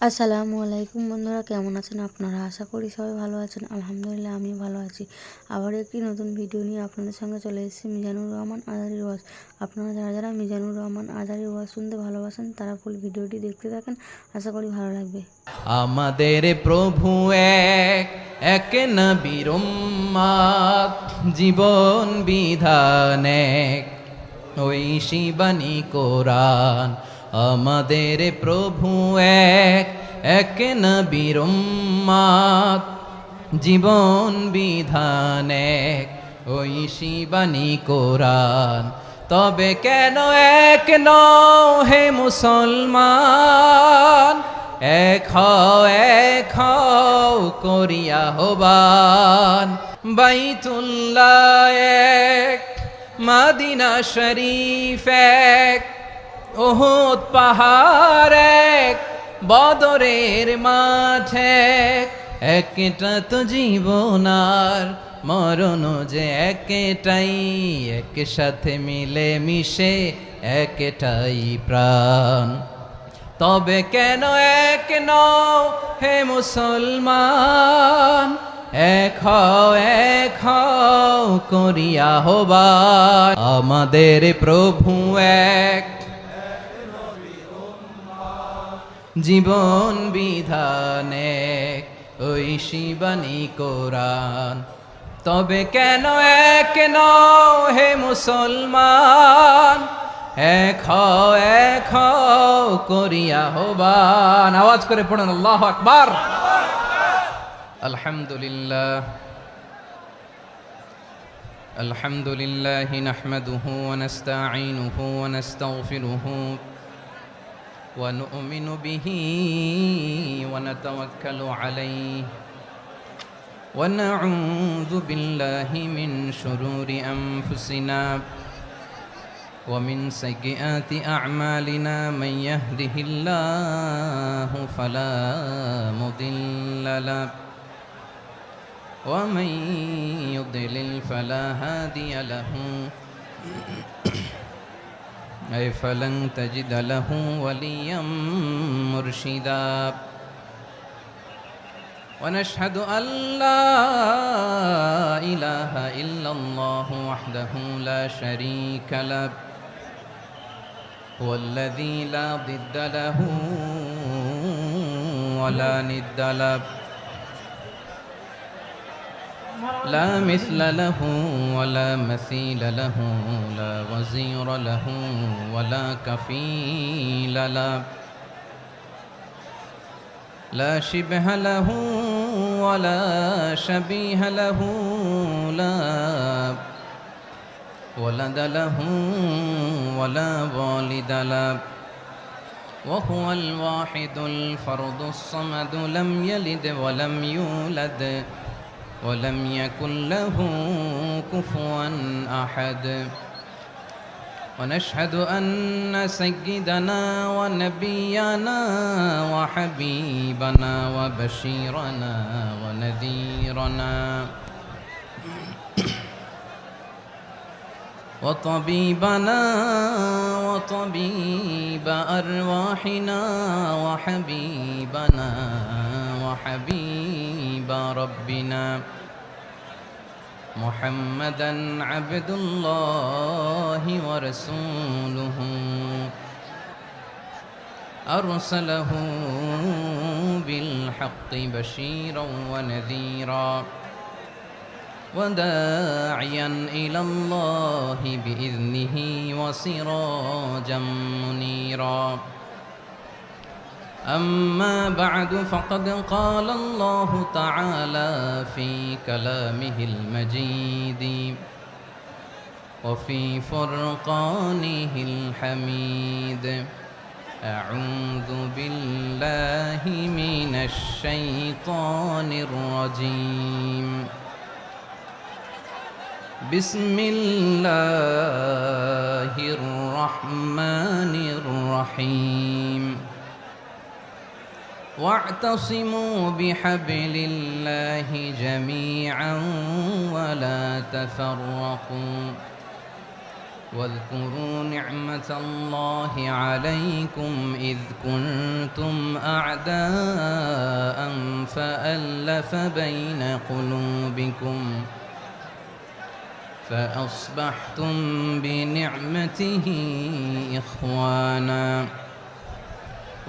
আসসালামু আলাইকুম বন্ধুরা, কেমন আছেন আপনারা? আশা করি সবাই ভালো আছেন। আলহামদুলিল্লাহ আমি ভালো আছি। আবার একটি নতুন ভিডিও নিয়ে আপনাদের সঙ্গে চলে এসেছি মিজানুর রহমান আজারির ওয়াজ। আপনারা যারা যারা মিজানুর রহমান আজারির ওয়াজ শুনতে ভালোবাসেন তারা ফুল ভিডিওটি দেখতে থাকেন, আশা করি ভালো লাগবে। আমাদের প্রভু এক, এক নবীর উম্মত, জীবন বিধান এক, ওই শিবানী কোরআন। আমাদের প্রভু এক, এক নবীর উম্মত, জীবন বিধান এক, ওই শিবানী কোরআন। তবে কেন এক নও হে মুসলমান, এক হও করিয়া হবান। বাইতুল্লাহ এক, মদিনা শরীফ এক, উহুদ পাহাড় এক, বদরের মাঠ এক। একটা তো জীবন আর মরণ যে একটাই, একসাথে মিলে মিশে একটাই প্রাণ। তবে কেন এক নও হে মুসলমান, এক হও করিয়া হবান। আমাদের প্রভু এক, জীবন বিধান এক, ওই শিবানী কোরআন। তবে কেন এক নও হে মুসলমান, এক হও করিয়া হবান। আওয়াজ করে পড়ুন আল্লাহু আকবার। আলহামদুলিল্লাহ আলহামদুলিল্লাহ নাহমাদুহু ওয়া নাস্তাঈনুহু ওয়া নাস্তাগফিরুহু ওয়া নু'মিনু বিহি ওয়া নাতাওয়াক্কালু আলাইহি ওয়া নাউযু বিল্লাহি মিন শুরুরি আনফুসিনা ومن سيئات أعمالنا من يهده الله فلا مضل له ومن يضلل فلا هادي له أي فلن تجد له وليا مرشدا ونشهد أن لا إله إلا الله وحده لا شريك له هو الذي لا ضد له ولا ند له لا مثل له ولا مثيل له لا وزير له ولا كفيل له لا شبه له ولا شبيه له لا ولد له ولا والد له وهو الواحد الفرد الصمد لم يلد ولم يولد ولم يكن له كفوا أحد ونشهد أن سيدنا ونبينا وحبيبنا وبشيرنا ونذيرنا وطبيبنا وطبيب أرواحنا وحبيبنا وحبيب ربنا محمدا عبد الله ورسوله أرسله بالحق بشيرا ونذيرا وداعيا إلى الله بإذنه وسراجا منيرا أما بعد فقد قال الله تعالى في كلامه المجيد وفي فرقانه الحميد أعوذ بالله من الشيطان الرجيم بسم الله الرحمن الرحيم واعتصموا بحبل الله جميعا ولا تفرقوا واذكروا نعمة الله عليكم إذ كنتم أعداء فألف بين قلوبكم فأصبحتم بنعمته إخوانا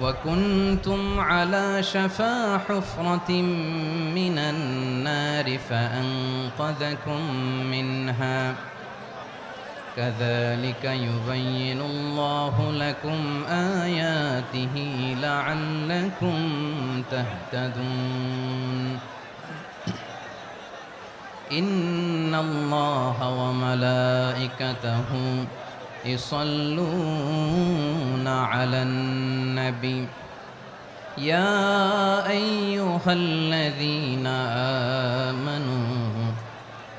وكنتم على شفا حفرة من النار فأنقذكم منها كذلك يبين الله لكم آياته لعلكم تهتدون إن الله وملائكته يصلون على النبي يا أيها الذين آمنوا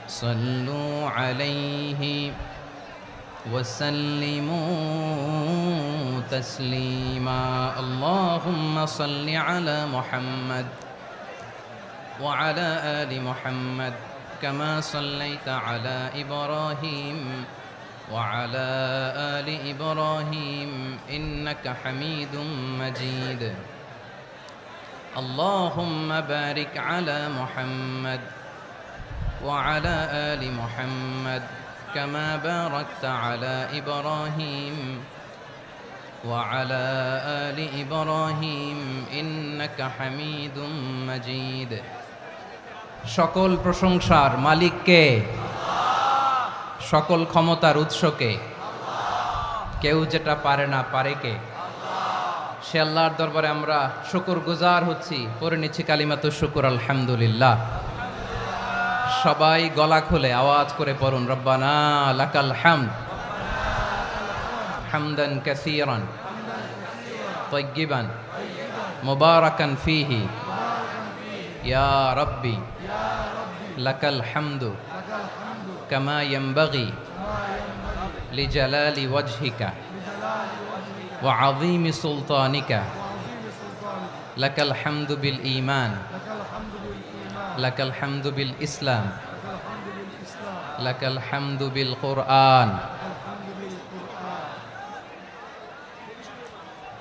صلوا عليه وسلموا تسليما اللهم صل على محمد وعلى آل محمد كما صليت على إبراهيم وعلى آل إبراهيم إنك حميد مجيد اللهم بارك على محمد وعلى آل محمد كما باركت على إبراهيم وعلى آل إبراهيم إنك حميد مجيد সকল প্রশংসার মালিক কে? সকল ক্ষমতার উৎস কে? কেউ যেটা পারে না পারে কে? সে আল্লাহর দরবারে আমরা শুকরগুজার হচ্ছি, পড়ে নিচ্ছি কালিমাতুশ শুকর আলহামদুলিল্লাহ। সবাই গলা খুলে আওয়াজ করে পড়ুন, রব্বানা লাকাল হামদ হামদান কাসীরান তাইয়্যিবান মুবারাকান ফীহি ইয়া রাব্বি লাকাল হামদু কামা ইয়ানবাগি লিজালালি ওয়াজহিকা ওয়া আযীমি সুলতানিকা লাকাল হামদু বিল ঈমান লাকাল হামদু বিল ইসলাম লাকাল হামদু বিল কুরআন।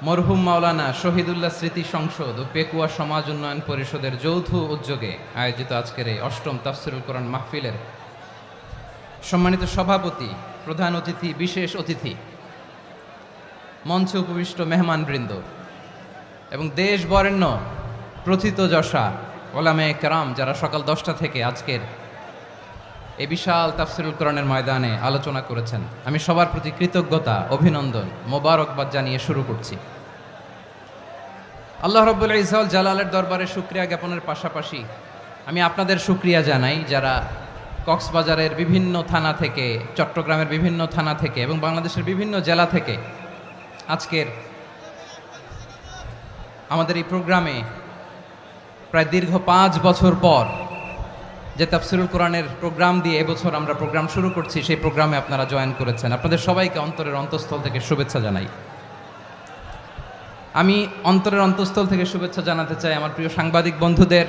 মরহুম মাওলানা শহীদুল্লাহ স্মৃতি সংসদ ও পেকুয়া সমাজ উন্নয়ন পরিষদের যৌথ উদ্যোগে আয়োজিত আজকের এই অষ্টম তাফসিরুল কোরআন মাহফিলের সম্মানিত সভাপতি, প্রধান অতিথি, বিশেষ অতিথি, মঞ্চে উপবিষ্ট মেহমানবৃন্দ এবং দেশ বরেণ্য প্রথিতযশা ওলামায়ে কেরাম যারা সকাল 10টা থেকে আজকের এই বিশাল তাফসিরুল কোরআনের ময়দানে আলোচনা করেছেন, আমি সবার প্রতি কৃতজ্ঞতা, অভিনন্দন, মোবারকবাদ জানিয়ে শুরু করছি। আল্লাহ রাব্বুল ইজ্জত জালালের দরবারে শুকরিয়া জ্ঞাপনের পাশাপাশি আমি আপনাদের শুকরিয়া জানাই যারা কক্সবাজারের বিভিন্ন থানা থেকে, চট্টগ্রামের বিভিন্ন থানা থেকে এবং বাংলাদেশের বিভিন্ন জেলা থেকে আজকের আমাদের এই প্রোগ্রামে প্রায় দীর্ঘ 5 বছর পর যে তাফসিরুল কোরআনের প্রোগ্রাম দিয়ে এবছর আমরা প্রোগ্রাম শুরু করছি, সেই প্রোগ্রামে আপনারা জয়েন করেছেন। আপনাদের সবাইকে অন্তরের অন্তঃস্থল থেকে শুভেচ্ছা জানাই। আমি অন্তরের অন্তঃস্থল থেকে শুভেচ্ছা জানাতে চাই আমার প্রিয় সাংবাদিক বন্ধুদের,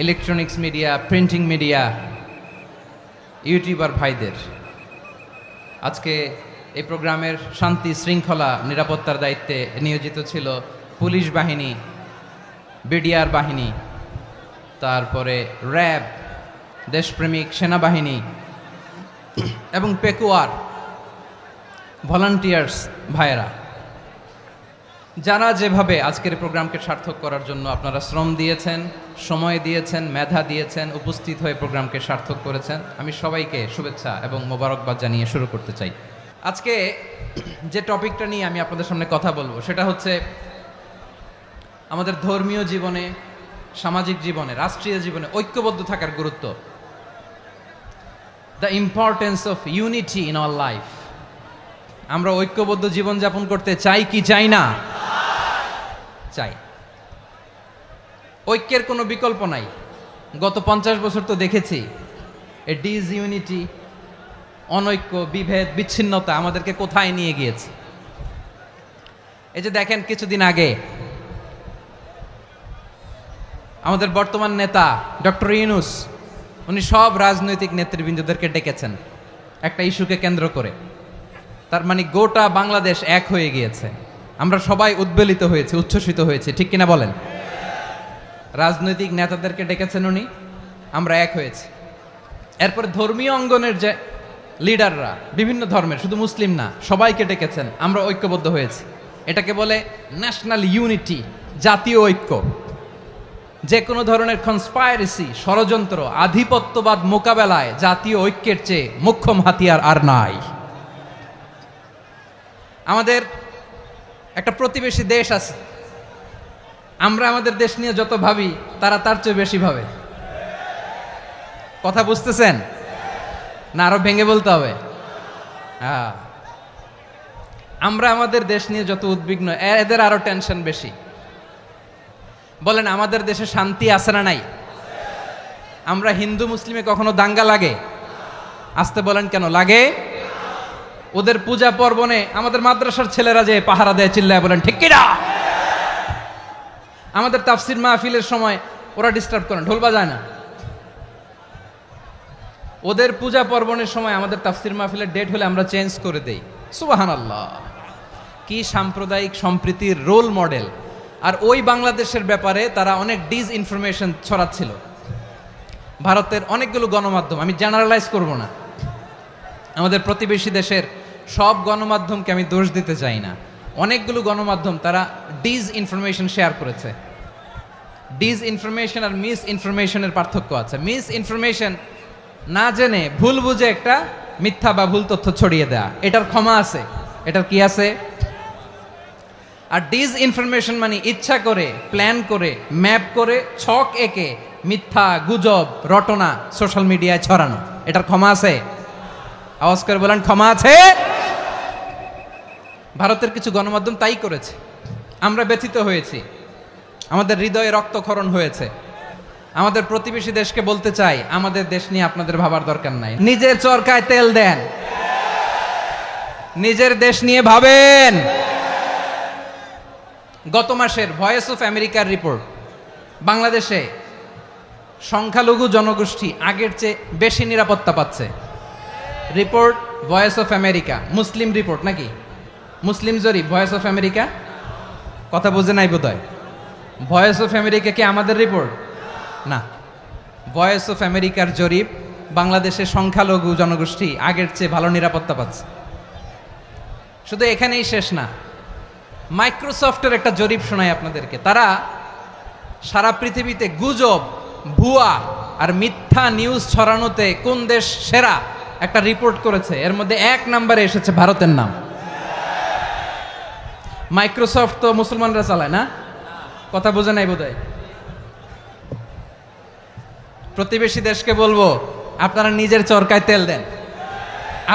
electronics media, printing media, YouTuber ভাইদের। আজকে এই প্রোগ্রামের শান্তি শৃঙ্খলা নিরাপত্তার দায়িত্বে নিয়োজিত ছিল পুলিশ বাহিনী, বিডিআর বাহিনী, তারপরে র্যাব, দেশপ্রেমিক সেনাবাহিনী এবং পেকুয়ার ভলান্টিয়ার্স ভাইয়েরা, যারা যেভাবে আজকের প্রোগ্রামকে সার্থক করার জন্য আপনারা শ্রম দিয়েছেন, সময় দিয়েছেন, মেধা দিয়েছেন, উপস্থিত হয়ে প্রোগ্রামকে সার্থক করেছেন, আমি সবাইকে শুভেচ্ছা এবং মোবারকবাদ জানিয়ে শুরু করতে চাই। আজকে যে টপিকটা নিয়ে আমি আপনাদের সামনে কথা বলবো সেটা হচ্ছে আমাদের ধর্মীয় জীবনে, সামাজিক জীবনে, রাষ্ট্রীয় জীবনে ঐক্যবদ্ধ থাকার গুরুত্ব। The importance of unity in our life. আমরা ঐক্যবদ্ধ জীবনযাপন করতে চাই কি চাই না? চাই। ঐক্যের কোনো বিকল্প নাই। গত 50 বছর তো দেখেছি এ ডিসইউনিটি, অনৈক্য, বিভেদ, বিচ্ছিন্নতা আমাদেরকে কোথায় নিয়ে গিয়েছে। এই যে দেখেন, কিছুদিন আগে আমাদের বর্তমান নেতা ডক্টর ইউনূস, উনি সব রাজনৈতিক নেতৃবৃন্দদেরকে ডেকেছেন একটা ইস্যুকে কেন্দ্র করে। তার মানে গোটা বাংলাদেশ এক হয়ে গিয়েছে, আমরা সবাই উদ্বেলিত হয়েছে, উচ্ছ্বসিত হয়েছে, ঠিক কিনা বলেন? রাজনৈতিক নেতাদেরকে ডেকেছেন উনি, আমরা এক হয়েছি। এরপর ধর্মীয় অঙ্গনের যে লিডাররা, বিভিন্ন ধর্মের, শুধু মুসলিম না, সবাইকে ডেকেছেন, আমরা ঐক্যবদ্ধ হয়েছি। এটাকে বলে ন্যাশনাল ইউনিটি, জাতীয় ঐক্য। যে কোনো ধরনের কনস্পাইরেসি, ষড়যন্ত্র, আধিপত্যবাদ মোকাবেলায় জাতীয় ঐক্যের চেয়ে মোক্ষম হাতিয়ার আর নাই। আমাদের একটা প্রতিবেশী দেশ আছে, আমরা আমাদের দেশ নিয়ে যত ভাবি তারা তার চেয়ে বেশি ভাবে। কথা বুঝতেছেন না? আরো ভেঙে বলতে হবে। হ্যাঁ, আমরা আমাদের দেশ নিয়ে যত উদ্বিগ্ন, এদের আরো টেনশন বেশি। বলেন, আমাদের দেশে শান্তি আছে না নাই? আমরা হিন্দু মুসলিমে কখনো দাঙ্গা লাগে? আসতে বলেন, কেন লাগে? ওদের পূজা পার্বণে আমাদের মাদ্রাসার ছেলেরা যে পাহারা দেয়, চিল্লায় বলেন ঠিক কিনা? আমাদের তাফসির মাহফিলের সময় ওরা ডিস্টার্ব করেন, ঢোল বাজায় না। ওদের পূজা পার্বণের সময় আমাদের তাফসির মাহফিলের ডেট হলে আমরা চেঞ্জ করে দেই। সুবহানাল্লাহ, কি সাম্প্রদায়িক সম্প্রীতির রোল মডেল। আর ওই বাংলাদেশের ব্যাপারে তারা অনেক ডিসইনফরমেশন ছড়াচ্ছিল। ভারতের অনেকগুলো গণমাধ্যম, আমি জেনারেলাইজ করব না, আমাদের প্রতিবেশী দেশের সব গণমাধ্যমকে আমি দোষ দিতে চাই না, অনেকগুলো গণমাধ্যম তারা ডিসইনফরমেশন শেয়ার করেছে। ডিসইনফরমেশন আর মিস ইনফরমেশনের পার্থক্য আছে। মিস ইনফরমেশন না জেনে ভুল বুঝে একটা মিথ্যা বা ভুল তথ্য ছড়িয়ে দেয়া, এটার ক্ষমা আছে, এটার কি আছে? আর ডিসইনফরমেশন মানে ইচ্ছা করে, প্ল্যান করে, ম্যাপ করে, ছক এঁকে মিথ্যা, গুজব, রটনা সোশ্যাল মিডিয়ায় ছড়ানো, এটার ক্ষমা আছে? আওয়াজ করে বলেন, ক্ষমা আছে? ভারতের কিছু গণমাধ্যম তাই করেছে, আমরা ব্যথিত হয়েছি, আমাদের হৃদয়ে রক্তক্ষরণ হয়েছে। আমাদের প্রতিবেশী দেশকে বলতে চাই, আমাদের দেশ নিয়ে আপনাদের ভাবার দরকার নাই, নিজের চরকায় তেল দেন, নিজের দেশ নিয়ে ভাবেন। গত মাসের ভয়েস অফ আমেরিকার রিপোর্ট, বাংলাদেশে সংখ্যালঘু জনগোষ্ঠী আগের চেয়ে বেশি নিরাপত্তা পাচ্ছে। Report voice of America, Muslim report নাকি? মুসলিম জরিপ, ভয়েস অফ আমেরিকা। কথা বুঝে নাই বোধহয়। ভয়েস অফ আমেরিকা কি আমাদের রিপোর্ট? না, ভয়েস অফ আমেরিকার জরিপ, বাংলাদেশের সংখ্যালঘু জনগোষ্ঠী আগের চেয়ে ভালো নিরাপত্তা পাচ্ছে। শুধু এখানেই শেষ না, মাইক্রোসফটের একটা জরিপ শোনাই আপনাদেরকে। তারা সারা পৃথিবীতে গুজব, ভুয়া আর মিথ্যা নিউজ ছড়ানোতে কোন দেশ সেরা একটা রিপোর্ট করেছে। এর মধ্যে 1 নম্বরে এসেছে ভারতের নাম। মাইক্রোসফট তো মুসলমানরা চালায় না? কথা বোঝে নাই বোধহয়। প্রতিবেশী দেশকে বলবো, আপনারা নিজের চরকায় তেল দেন,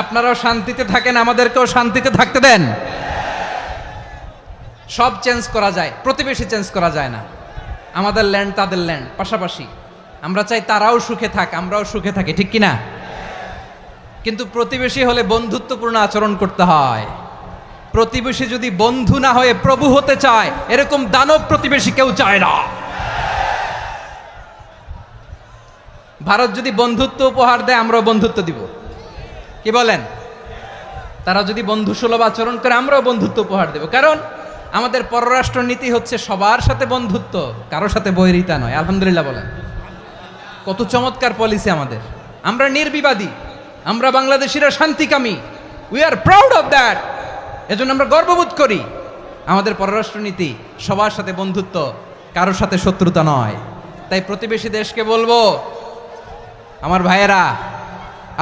আপনারাও শান্তিতে থাকেন, আমাদেরকেও শান্তিতে থাকতে দেন। সব চেঞ্জ করা যায়, প্রতিবেশী চেঞ্জ করা যায় না। আমাদের ল্যান্ড তাদের ল্যান্ড, পাশাপাশি। আমরা চাই তারাও সুখে থাক, আমরাও সুখে থাকি, ঠিক কিনা? কিন্তু প্রতিবেশী হলে বন্ধুত্বপূর্ণ আচরণ করতে হয়। প্রতিবেশী যদি বন্ধু না হয়ে প্রভু হতে চায়, এরকম দানব প্রতিবেশী কেউ চায় না। ভারত যদি বন্ধুত্ব উপহার দেয়, আমরাও বন্ধুত্ব দিব, কি বলেন? তারা যদি বন্ধু সুলভ আচরণ করে, আমরাও বন্ধুত্ব উপহার দেব। কারণ আমাদের পররাষ্ট্র নীতি হচ্ছে সবার সাথে বন্ধুত্ব, কারোর সাথে বৈরিতা নয়। আলহামদুলিল্লাহ বলেন, কত চমৎকার পলিসি আমাদের। আমরা নির্বিবাদী, আমরা বাংলাদেশিরা শান্তিকামী, we are proud of that. এজন্য আমরা গর্ববোধ করি। আমাদের পররাষ্ট্র নীতি সবার সাথে বন্ধুত্ব, কারোর সাথে শত্রুতা নয়। তাই প্রতিবেশী দেশকে বলবো, আমার ভাইয়েরা,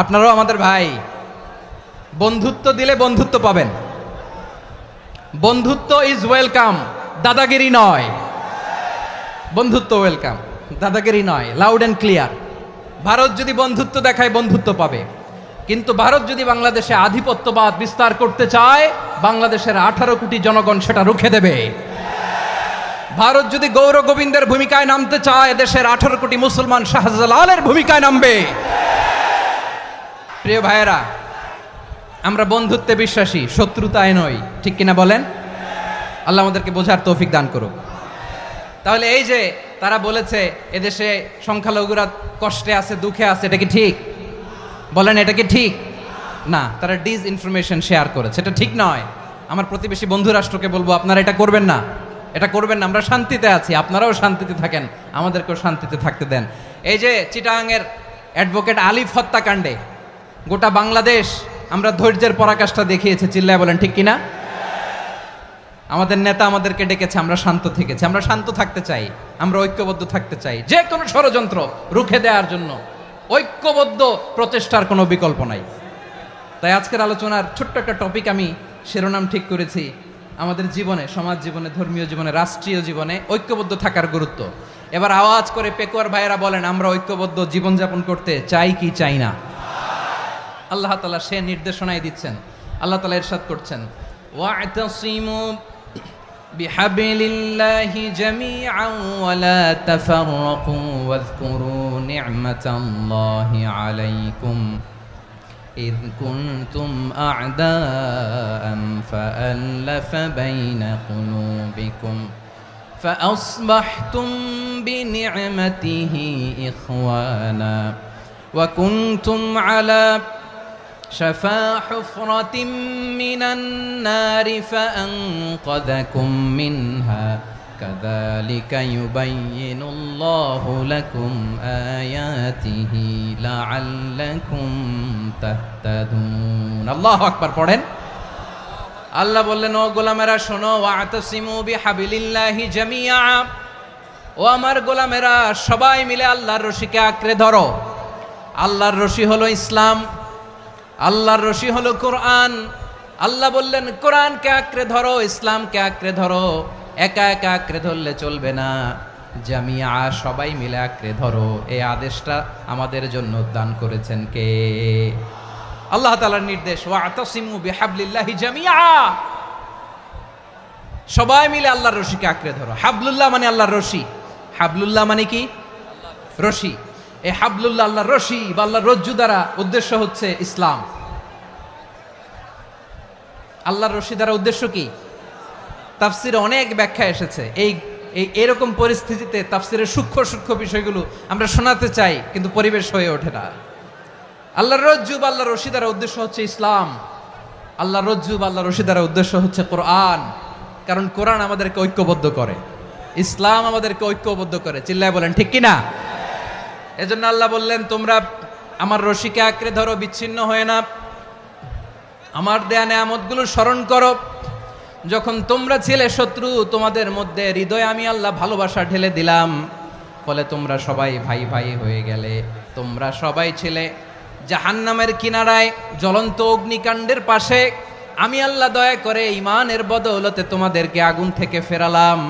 আপনারাও আমাদের ভাই, বন্ধুত্ব দিলে বন্ধুত্ব পাবেন। বন্ধুত্ব ইজ ওয়েলকাম, দাদাগিরি নয়। বন্ধুত্ব ওয়েলকাম, দাদাগিরি নয়, লাউড অ্যান্ড ক্লিয়ার। ভারত যদি বন্ধুত্ব দেখায়, বন্ধুত্ব পাবে। কিন্তু ভারত যদি বাংলাদেশে আধিপত্যবাদ বিস্তার করতে চায়, বাংলাদেশের 18 কোটি জনগণ সেটা রুখে দেবে। ভারত যদি গৌর গোবিন্দের ভূমিকায় নামতে চায়, দেশের 18 কোটি মুসলমান শাহজালালের ভূমিকায় নামবে। প্রিয় ভাইয়েরা, আমরা বন্ধুত্বে বিশ্বাসী, শত্রুতায় নই, ঠিক কিনা বলেন? আল্লাহ আমাদেরকে বোঝার তৌফিক দান করুক। তাহলে এই যে তারা বলেছে এদেশে সংখ্যালঘুরা কষ্টে আছে, দুঃখে আছে, এটা কি ঠিক? বলেন, এটা কি ঠিক? না, তারা ডিস ইনফরমেশন শেয়ার করেছে, এটা ঠিক নয়। আমার প্রতিবেশী বন্ধু রাষ্ট্রকে বলবো আপনারা এটা করবেন না, এটা করবেন না। আমরা শান্তিতে আছি, আপনারাও শান্তিতে থাকেন, আমাদেরকেও শান্তিতে থাকতে দেন। এই যে চিটাগাংয়ের অ্যাডভোকেট আলিফ হত্যাকাণ্ডে গোটা বাংলাদেশ আমরা ধৈর্যের পরাকাষ্ঠা দেখিয়েছে, চিল্লায় বলেন ঠিক কিনা? আমাদের নেতা আমাদেরকে ডেকেছে, আমরা শান্ত থেকেছি। আমরা শান্ত থাকতে চাই, আমরা ঐক্যবদ্ধ থাকতে চাই। যে কোনো ষড়যন্ত্র রুখে দেওয়ার জন্য ঐক্যবদ্ধ প্রচেষ্টার কোনো বিকল্প নাই। তাই আজকের আলোচনার ছোট্ট একটা টপিক আমি শিরোনাম ঠিক করেছি, আমাদের জীবনে, সমাজ জীবনে, ধর্মীয় জীবনে, রাষ্ট্রীয় জীবনে ঐক্যবদ্ধ থাকার গুরুত্ব। এবার আওয়াজ করে পেকুয়ার ভাইয়েরা বলেন, আমরা ঐক্যবদ্ধ জীবনযাপন করতে চাই কি চাই না? আল্লাহ তাআলা সে নির্দেশনাই দিচ্ছেন। আল্লাহ তাআলা ইরশাদ করছেন, ওয়া'তাসিমু বিহাবলিল্লাহি জামিআন ওয়া লা তাফাররাকু ওয়াযকুরু নি'মাতাল্লাহি আলাইকুম إذ كنتم أعداء فألف بين قلوبكم فأصبحتم بنعمته إخوانا وكنتم على شفا حفرة من النار فأنقذكم منها كذلك يبين الله لكم آياته لعلكم تهتدون الله أكبر পড়েন। আল্লাহ বললেন, ও গোলামেরা শোনো, ওয়া'তাসিমু বিহাবলিল্লাহি জামিআ, ও আমার গোলামেরা সবাই মিলে আল্লাহর রশিকে আঁকড়ে ধরো। আল্লাহর রশি হলো ইসলাম, আল্লাহর রশি হলো কোরআন। আল্লাহ বললেন কোরআনকে আঁকড়ে ধরো, ইসলামকে আঁকড়ে ধরো। একা একা আঁকড়ে ধরলে চলবে না, জামিয়া সবাই মিলে আঁকড়ে ধরো। এই আদেশটা আমাদের জন্য দান করেছেন কে? আল্লাহ তাআলার নির্দেশ, ওয়া'তাসিমু বিহাবলিল্লাহি জামিআ, সবাই মিলে আল্লাহর রশিকে আঁকড়ে ধরো। হাবলুল্লাহ মানে আল্লাহর রশি। হাবলুল্লাহ মানে কি? রশি। এই হাবলুল্লাহ আল্লাহর রশি বা আল্লাহর রজ্জু দ্বারা উদ্দেশ্য হচ্ছে ইসলাম। আল্লাহর রশি দ্বারা উদ্দেশ্য কি? তাফসিরে অনেক ব্যাখ্যা এসেছে। এরকম পরিস্থিতিতে তাফসিরের সূক্ষ্ম সূক্ষ্ম বিষয়গুলো আমরা শোনাতে চাই, কিন্তু পরিবেশ হয়ে ওঠে না। আল্লাহর রজ্জু বা আল্লাহর রশি দ্বারা উদ্দেশ্য হচ্ছে ইসলাম। আল্লাহর রজ্জু বা আল্লাহর রশি দ্বারা উদ্দেশ্য হচ্ছে কোরআন, কারণ কোরআন আমাদেরকে ঐক্যবদ্ধ করে, ইসলাম আমাদেরকে ঐক্যবদ্ধ করে। চিল্লায় বলেন ঠিক কিনা? এজন্য আল্লাহ বললেন, তোমরা আমার রশিকে আঁকড়ে ধরো, বিচ্ছিন্ন হয়ে না। আমার দেয়া নেয়ামতগুলো স্মরণ করো। যখন তোমরা ছিলে শত্রু, তোমাদের মধ্যে হৃদয়ে আমি আল্লাহ ভালোবাসা ঢেলে দিলাম, ফলে তোমরা সবাই ভাই ভাই হয়ে গেলে। তোমরা সবাই ছিলে জাহান্নামের কিনারায়, জ্বলন্ত অগ্নিকাণ্ডের পাশে। আমি আল্লাহ দয়া করে ঈমানের বদৌলতে তোমাদেরকে আগুন থেকে ফেরালাম।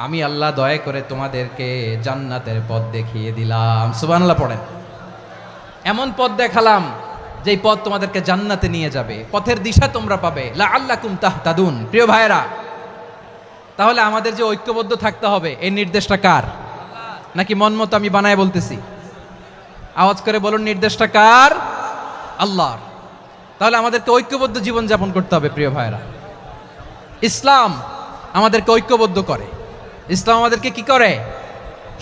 আমি আল্লাহ দয়া করে তোমাদেরকে জান্নাতের পথ দেখিয়ে দিলাম। সুবহানাল্লাহ পড়েন। এমন পথ দেখালাম যেই পথ তোমাদেরকে জান্নাতে নিয়ে যাবে, পথের দিশা তোমরা পাবে। লাআল্লাকুম তাহতাদুন। প্রিয় ভাইরা, তাহলে আমাদের যে ঐক্যবদ্ধ থাকতে হবে, এই নির্দেশটা কার? নাকি মন মতো আমি বানায় বলতেছি? আওয়াজ করে বলুন, নির্দেশটা কার? আল্লাহর। তাহলে আমাদেরকে ঐক্যবদ্ধ জীবন যাপন করতে হবে। প্রিয় ভাইরা, ইসলাম আমাদেরকে ঐক্যবদ্ধ করে। ইসলাম আমাদেরকে কি করে?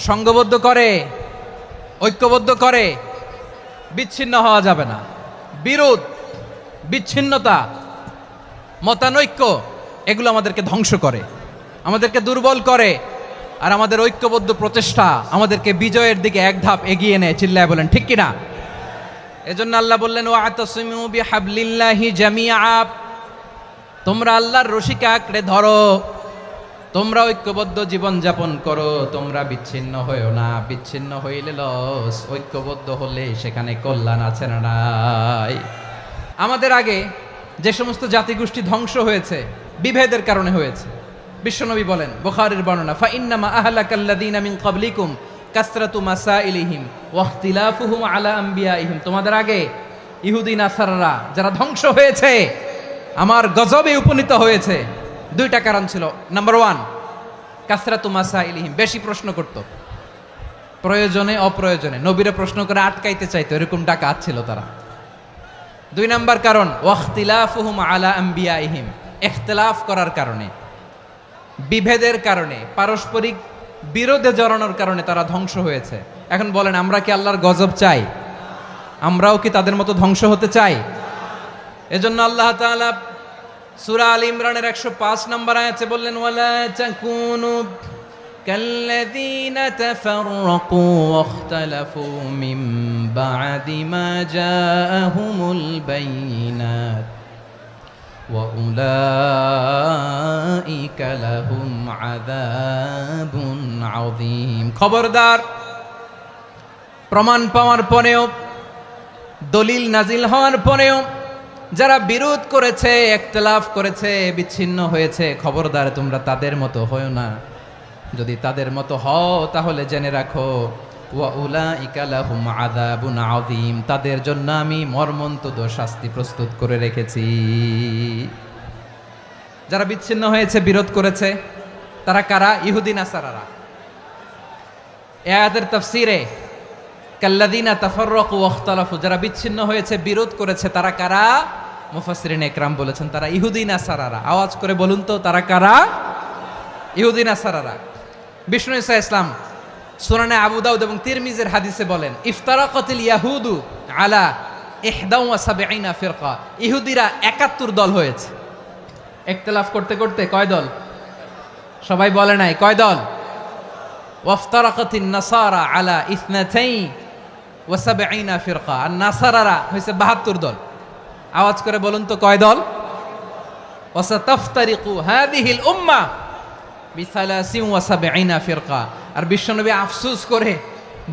সংঘবদ্ধ করে, ঐক্যবদ্ধ করে। বিচ্ছিন্ন হওয়া যাবে না। বিরোধ, বিচ্ছিন্নতা, মতানৈক্য, এগুলো আমাদেরকে ধ্বংস করে, আমাদেরকে দুর্বল করে। আর আমাদের ঐক্যবদ্ধ প্রচেষ্টা আমাদেরকে বিজয়ের দিকে এক ধাপ এগিয়ে নেয়। চিল্লায় বলেন ঠিক কিনা? এজন্য আল্লাহ বললেন, ওয়া'তাসিমু বিহাবলিল্লাহি জামিআ, তোমরা আল্লাহর রশিকে আঁকড়ে ধরো, তোমরা ঐক্যবদ্ধ জীবন যাপন করো, তোমরা বিচ্ছিন্ন হইও না। বিচ্ছিন্ন হইলে লস, ঐক্যবদ্ধ হলে সেখানে কল্যাণ আছে না নাই? আমাদের আগে যে সমস্ত জাতিগোষ্ঠী ধ্বংস হয়েছে, বিভেদের কারণে হয়েছে। বিশ্বনবী বলেন, বুখারীর বর্ণনা, ফাইন্নামা আহলাকাল্লাযীনা মিন ক্বাবলিকুম কাসরাতু মাসাইলিহিম ওয়া ইখতিলাফুহুম আলা আম্বিয়াইহিম। তোমাদের আগে ইহুদি নাসারারা যারা ধ্বংস হয়েছে, আমার গজবে উপনীত হয়েছে, দুইটা কারণ ছিল। নাম্বার 1, কাসরাতু মাসাইলিহিম, বেশি প্রশ্ন করত, প্রয়োজনে অপ্রয়োজনে নবীরে প্রশ্ন করে আটকাইতে চাইতো, এরকম ডাকাত ছিল তারা। 2 নাম্বার কারণ, ওয়াখতিলাফুহুম আলা আম্বিয়াইহিম, ইখতিলাফ করার কারণে, বিভেদের কারণে, পারস্পরিক বিরোধে জড়ানোর কারণে তারা ধ্বংস হয়েছে। এখন বলেন, আমরা কি আল্লাহর গজব চাই? আমরাও কি তাদের মতো ধ্বংস হতে চাই? এজন্য আল্লাহ তাআলা সূরা আল ইমরানের 105 নম্বর আয়াতে বললেন ওয়ালা তাকুনু কাল্লাযীনা তাফাররাকু ওয়াখতালাফু মিন বা'দি মা জাআহুমুল বাইয়িনাত ওয়া উলাইকা লাহুম আযাবুন আযীম। খবরদার, প্রমাণ পাওয়ার পরেও, দলিল নাজিল হওয়ার পরেও যারা বিরোধ করেছে, ইখতিলাফ করেছে, বিচ্ছিন্ন হয়েছে, খবরদার তোমরা তাদের মতো হও না। যদি তাদের মতো হও তাহলে জেনে রাখো ওয়া উলাইকা লাহুম আযাবুন আযীম, তাদের জন্য আমি মর্মন্তুদ শাস্তি প্রস্তুত করে রেখেছি। যারা বিচ্ছিন্ন হয়েছে, বিরোধ করেছে, তারা কারা? ইহুদি নাসারারা। এই আয়াতের তাফসীরে কাল্লাযীনা তাফাররাকু ওয়াখতালাফু, যারা বিচ্ছিন্ন হয়েছে, বিরোধ করেছে, তারা কারা? মুফাসসিরিন ইকরাম বলেছেন তারা ইহুদি নাসারারা। আওয়াজ করে বলুন তো, তারা কারা? ইহুদি নাসারারা। বিষ্ণু ঈসা ইসলাম সুনানে আবু দাউদ এবং তিরমিজির হাদিসে বলেন ইফতারাকাতিল ইয়াহুদু আলা 71 ফিরকা, ইহুদিরা 71 দল হয়েছে। ইখতিলাফ করতে করতে কয় দল? সবাই বলে নাই, কয় দল? ওয়াফতারাকাতিন নাসারা আলা 72 ফিরকা, আর নাসারারা হয়েছে 72 দল। আওয়াজ করে বলুন তো, কয় দল? ওয়াসাতাফতারিকু হাযিহিল উম্মাহ বি73 ফিরকা। আর বিশ্বনবী আফসোস করে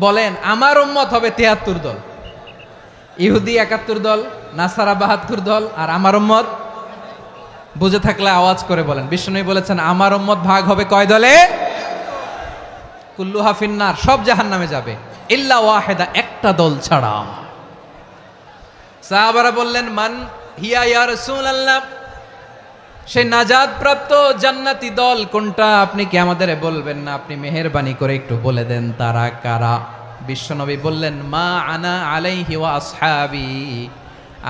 বলেন আমার উম্মত হবে 73 দল। ইহুদি 71 দল, নাসারা 72 দল, আর আমার উম্মত, বুঝে থাকলে আওয়াজ করে বলেন। বিশ্বনবী বলেছেন আমার উম্মত ভাগ হবে কয় দলে? কুল্লুহা ফিন্নার, সব জাহান্নামে যাবে, ইল্লা ওয়াহিদা, একটা দল ছাড়া। সাহাবারা বললেন মান হিয়া ইয়া রাসূলুল্লাহ, সেই নাজাত প্রাপ্ত জান্নাতি দল কোনটা? আপনি কি আমাদের বলবেন না? আপনি মেহেরবানি করে একটু বলে দেন তারা কারা। বিশ্বনবী বললেন মা আনা আলাইহি ওয়া আসহাবি,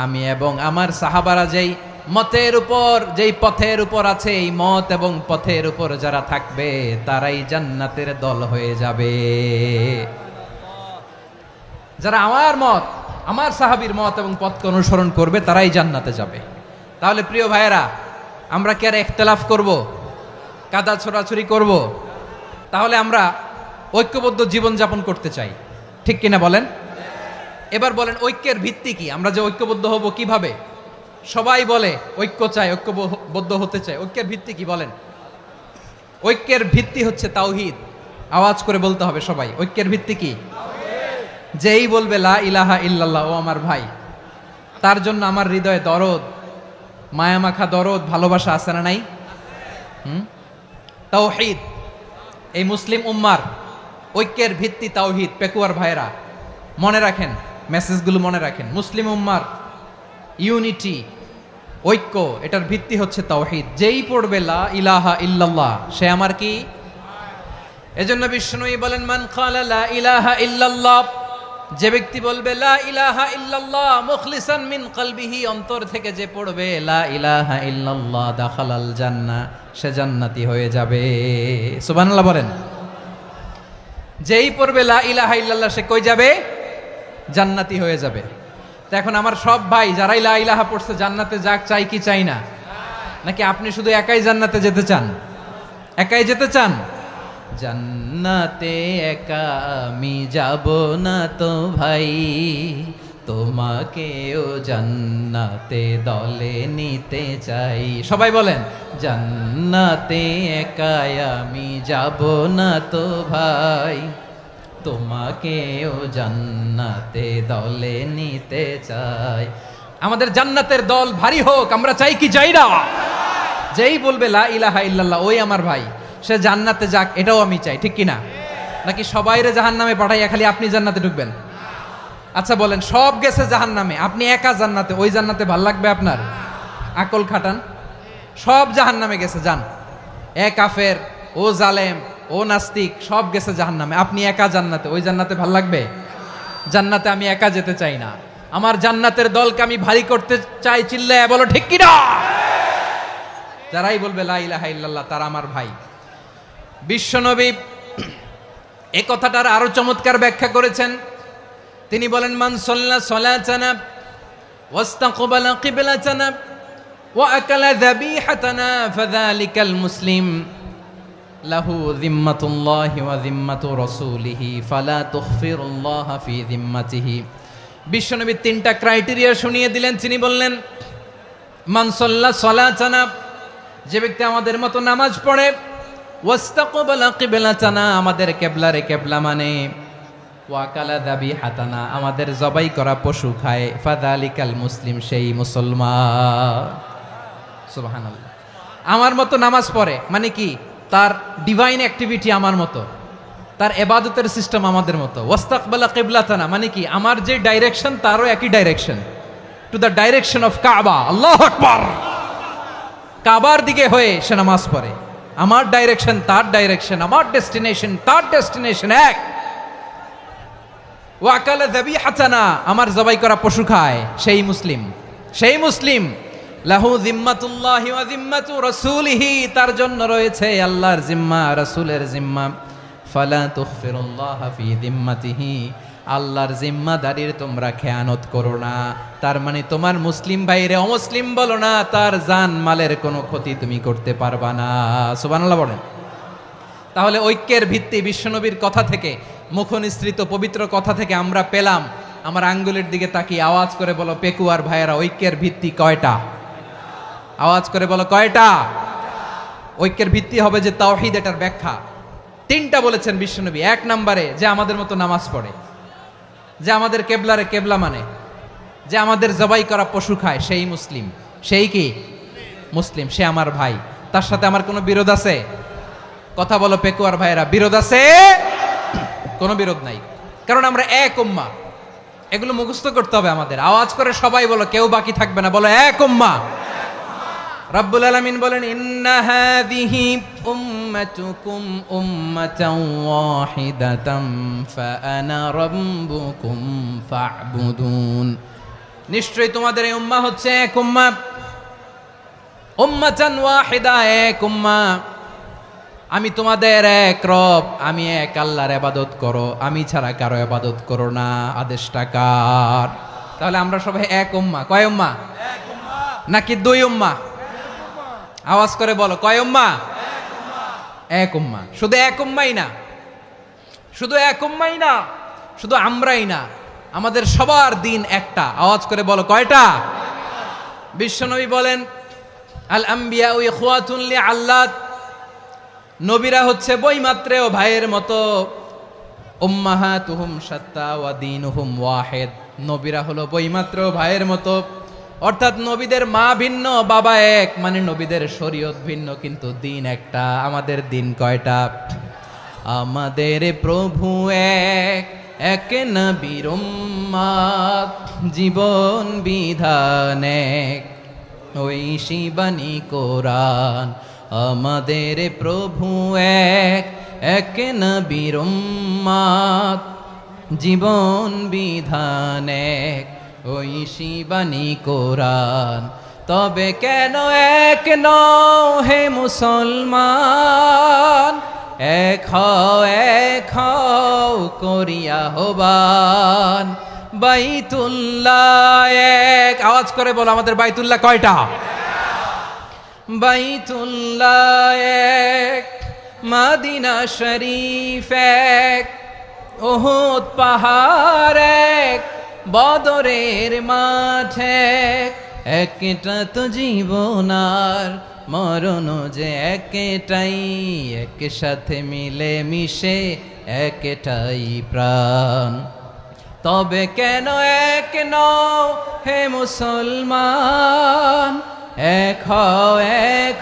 আমি এবং আমার সাহাবারা যেই মতের উপর, যেই পথের উপর আছে, এই মত এবং পথের উপর যারা থাকবে তারাই জান্নাতের দল হয়ে যাবে। যারা আমার মত, আমার সাহাবীর মত এবং পথকে অনুসরণ করবে তারাই জান্নাতে যাবে। তাহলে প্রিয় ভাইয়েরা, আমরা কি আর ইখতিলাফ করব, কাদা ছোড়াছুরি করব? তাহলে আমরা ঐক্যবদ্ধ জীবন যাপন করতে চাই, ঠিক কিনা বলেন? এবার বলেন ঐক্যের ভিত্তি কি? আমরা যে ঐক্যবদ্ধ হব কিভাবে? সবাই বলে ঐক্য চাই, ঐক্যবদ্ধ হতে চাই, ঐক্যের ভিত্তি কি বলেন? ঐক্যের ভিত্তি হচ্ছে তাওহীদ। আওয়াজ করে বলতে হবে সবাই, ঐক্যের ভিত্তি কি? যেই বলবে লা ইলাহা ইল্লাল্লাহ, ও আমার ভাই, তার জন্য আমার হৃদয়ে দরদ, মায়ামাখা দরদ, ভালোবাসা আছে না নাই? তাওহীদ, এই মুসলিম উম্মার ঐক্যের ভিত্তি তাওহীদ। পেকুয়ার ভাইরা মনে রাখেন, মেসেজগুলো মনে রাখেন। মুসলিম উম্মার ইউনিটি, ঐক্য, এটার ভিত্তি হচ্ছে তাওহীদ। যেই পড়বে লা ইলাহা ইল্লাল্লাহ, সে আমার কি? এজন্য বিষ্ণুই বলেন মান ক্বালা লা ইলাহা ইল্লাল্লাহ, যে ব্যক্তি বলবে লা ইলাহা ইল্লাল্লাহ মুখলিসান মিন কলবিহি, অন্তর থেকে যে পড়বে লা ইলাহা ইল্লাল্লাহ, দাখালাল জান্নাহ, সে জান্নাতি হয়ে যাবে। সুবহানাল্লাহ বলেন। যেই পড়বে লা ইলাহা ইল্লাল্লাহ, সে কই যাবে? জান্নাতি হয়ে যাবে। তো এখন আমার সব ভাই যারাই লা ইলাহা পড়ছে জান্নাতে যাক, চাই কি চাই না? নাকি আপনি শুধু একাই জান্নাতে যেতে চান? একাই যেতে চান? জান্নাতে একা আমি যাব না তো ভাই, তোমাকেও জান্নাতে দলে নিতে চাই। সবাই বলেন জান্নাতে একা আমি যাব না তো ভাই, তোমাকেও জান্নাতে দলে নিতে চাই। আমাদের জান্নাতের দল ভারী হোক, আমরা চাই কি চাই না? যেই বলবে লা ইলাহা ইল্লাল্লাহ, ওই আমার ভাই, সে জান্নাতে যাক, এটাও আমি চাই, ঠিক কিনা? নাকি সবাইরে জাহান্নামে পাঠাইয়া খালি আপনি জান্নাতে ঢুকবেন? আচ্ছা বলেন, সব গেছে জাহান্নামে, আপনি একা জান্নাতে, ওই জান্নাতে ভাল লাগবে আপনার? আকল খাটান। সব জাহান্নামে গেছে, যান। এ কাফের, ও জালেম, ও নাস্তিক, সব গেছে জাহান্নামে, আপনি একা জান্নাতে, ওই জান্নাতে ভাল লাগবে? জান্নাতে আমি একা যেতে চাই না, আমার জান্নাতের দলকে আমি ভারী করতে চাই। চিল্লায় বলো ঠিক কিনা? যারাই বলবে লা ইলাহা ইল্লাল্লাহ তারা আমার ভাই। বিশ্বনবী এই কথাটার আরো চমৎকার ব্যাখ্যা করেছেন। তিনি বলেন মান সাল্লা সালাতানা واستقبل قبلتنا وأكل ذبيحتنا فذلك المسلم له ذمة الله وذمة رسوله فلا تخفر الله في ذمته বিশ্বনবী তিনটা ক্রাইটেরিয়া শুনিয়ে দিলেন। তিনি বললেন, মান সাল্লা সালাতানা, যে ব্যক্তি আমাদের মতো নামাজ পড়ে, ওয়াস্তাকবালা কিবলাতানা, আমাদের কিবলারে কিবলা মানে, ওয়াকালা যাবিহাতানা, আমাদের জবাই করা পশু খায়, ফাযালিকাল মুসলিম, সেই মুসলমান। সুবহানাল্লাহ। আমার মতো নামাজ পড়ে মানে কি? তার ডিভাইন অ্যাক্টিভিটি আমার মতো, তার ইবাদতের সিস্টেম আমাদের মতো। ওয়াস্তাকবালা কিবলাতানা মানে কি? আমার যে ডাইরেকশন তারও একই direction, to the direction of কাবা। আল্লাহু আকবার। কাবার দিকে হয়ে সে নামাজ পড়ে। আমার ডাইরেকশন তার ডাইরেকশন, আমার ডেস্টিনেশন তার ডেস্টিনেশন এক। ওয়াকালা যাবিহাতানা, আমার জবাই করা পশু খায়, সেই মুসলিম। সেই মুসলিম। লাহু জিম্মাতুল্লাহি ওয়া জিম্মাতু রাসূলিহি, তার জন্য রয়েছে আল্লাহর জিম্মা, রাসূলের জিম্মা। ফালা তুখফিরুল্লাহ ফি জিম্মাতিহি, আল্লাহর জিম্মাদারির তোমরা খেয়ানত করো না। তার মানে তোমার মুসলিম ভাইরে অমুসলিম বলো না, তার জান মালের কোনো ক্ষতি তুমি করতে পারবা না। সুবহানাল্লাহ বলেন। তাহলে ঐক্যের ভিত্তি বিশ্বনবীর কথা থেকে, মুখনিসৃত পবিত্র কথা থেকে আমরা পেলাম। আমার আঙ্গুলের দিকে তাকিয়ে আওয়াজ করে বলো পেকুয়ার ভাইয়েরা, ঐক্যের ভিত্তি কয়টা? আওয়াজ করে বলো কয়টা? ঐক্যের ভিত্তি হবে যে তাওহীদ, এটার ব্যাখ্যা তিনটা বলেছেন বিশ্বনবী। এক নম্বরে, যে আমাদের মতো নামাজ পড়ে, যে আমাদের কেবলারে কেবলা মানে, যে আমাদের জবাই করা পশু খায়, সেই মুসলিম। সেই কি? মুসলিম। সে আমার ভাই, তার সাথে আমার কোনো বিরোধ আছে? কথা বলো পেকুয়ার ভাইয়েরা, বিরোধ আছে? কোনো বিরোধ নাই, কারণ আমরা এক উম্মাহ। এগুলো মুখস্থ করতে হবে আমাদের। আওয়াজ করে সবাই বলো, কেউ বাকি থাকবে না, বলো এক উম্মাহ। রব্বুল আলামিন বলেন, ইন্না হাযিহি উম্মাতুকুম উম্মাতান ওয়াহিদাতাম ফাআনা রাব্বুকুম ফা'বুদুন, নিশ্চয়ই তোমাদের এই উম্মাহ হচ্ছে এক উম্মাহ। উম্মাতান ওয়াহিদা, এক উম্মাহ। আমি তোমাদের এক রব, আমি এক আল্লাহর ইবাদত করো, আমি ছাড়া কারো ইবাদত করো না। আদেশটা কার? তাহলে আমরা সবাই এক উম্মাহ। কয় উম্মাহ? এক উম্মাহ। নাকি দুই উম্মাহ? আওয়াজ করে বলো, কয় উম্মাহ? এক উম্মাহ। শুধু এক উম্মাই না, শুধু এক উম্মাই না, শুধু আমরাই না, আমাদের সবার দিন একটা। আওয়াজ করে বলো কয়টা? বিশ্বনবী বলেন, আল আম্বিয়া ইখওয়াতুন লিআল্লাত, নবীরা হচ্ছে বৈমাত্রেয় ভাইয়ের মতো। উম্মাহাতুহুম শাত্তা ওয়া দীনুহুম ওয়াহিদ, নবীরা হলো বৈমাত্রেয় ভাইয়ের মতো। অর্থাৎ নবীদের মা ভিন্ন, বাবা এক, মানে নবীদের শরীয়ত ভিন্ন, কিন্তু দিন একটা। আমাদের দিন কয়টা? আমাদের প্রভু এক, এক নবীর উম্মত, জীবন বিধান এক, ঐশী বাণী কোরআন। আমাদের প্রভু এক, এক নবীর উম্মত, জীবন বিধান এক, ঐশী বাণী কোরআন। তবে কেন এক নও হে মুসলমান, এক হও করিয়া হবান। বাইতুল্লাহ এক, আওয়াজ করে বলো আমাদের বাইতুল্লাহ কয়টা? বাইতুল্লাহ এক, মদিনা শরীফ এক, উহুদ পাহাড় এক, বদরের মাঠ এক। একটা তো জীবন আর মরণ যে একটাই, একসাথে মিলে মিশে একটাই প্রাণ। তবে কেন এক নও হে মুসলমান, এক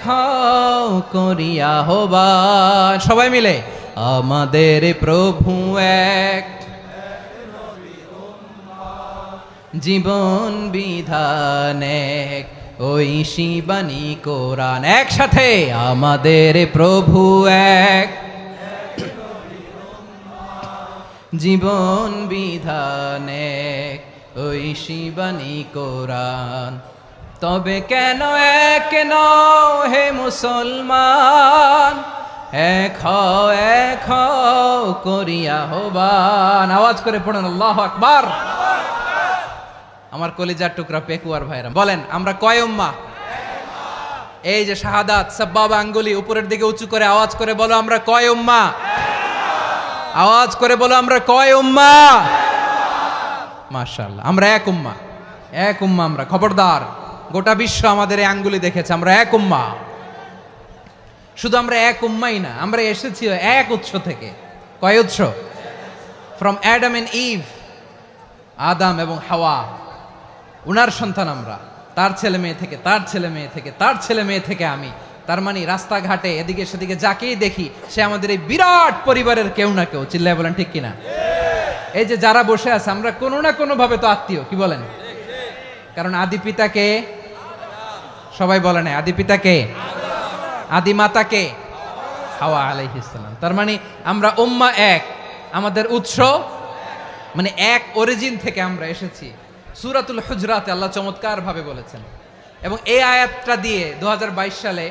হও করিয়া হবান। সবাই মিলে, আমাদের প্রভু এক, জীবন বিধান এক, ঐশী বাণী কোরআন। একসাথে, আমাদের প্রভু এক, জীবন বিধান এক, ঐশী বাণী কোরআন। তবে কেন এক নও হে মুসলমান, এক হও করিয়া হবান। আওয়াজ করে পড়ুন আল্লাহু আকবার। আমার কলিজার টুকরা পেকুয়ার ভাইরা বলেন আমরা কয় উম্মাহ? এই যে শাহাদাত সাব্বাবা আঙ্গুলি উপরের দিকে উঁচু করে আওয়াজ করে বলো আমরা কয় উম্মাহ? আওয়াজ করে বলো আমরা কয় উম্মাহ? মাশাআল্লাহ, আমরা এক উম্মাহ, এক উম্মাহ আমরা। খবরদার, গোটা বিশ্ব আমাদের এই আঙ্গুলি দেখেছে, আমরা এক উম্মাহ। শুধু আমরা এক উম্মাই না, আমরা এসেছি এক উৎস থেকে। কয় উৎস? ফ্রম অ্যাডাম এন্ড ইভ, আদম এবং হাওয়া, উনার সন্তান আমরা। তার ছেলে মেয়ে থেকে, তার ছেলে মেয়ে থেকে, তার ছেলে মেয়ে থেকে আমি। তার মানে রাস্তাঘাটে এদিকে সেদিকে যাকেই দেখি সে আমাদের এই বিরাট পরিবারের কেউ না কেউ। চিল্লায় বলেন ঠিক কিনা? এই যে যারা বসে আছে আমরা কোনো না কোনো ভাবে তো আত্মীয়, কি বলেন? কারণ আদি পিতাকে সবাই বলে না, আদি পিতাকে, আদি মাতাকে হাওয়া আলাইহিস সালাম। তার মানে আমরা উম্মাহ এক, আমাদের উৎস মানে এক অরিজিন থেকে আমরা এসেছি। সূরাতুল হুজরাতে আল্লাহ চমৎকার ভাবে বলেছেন, এবং এই আয়াতটা দিয়ে 2022 সালে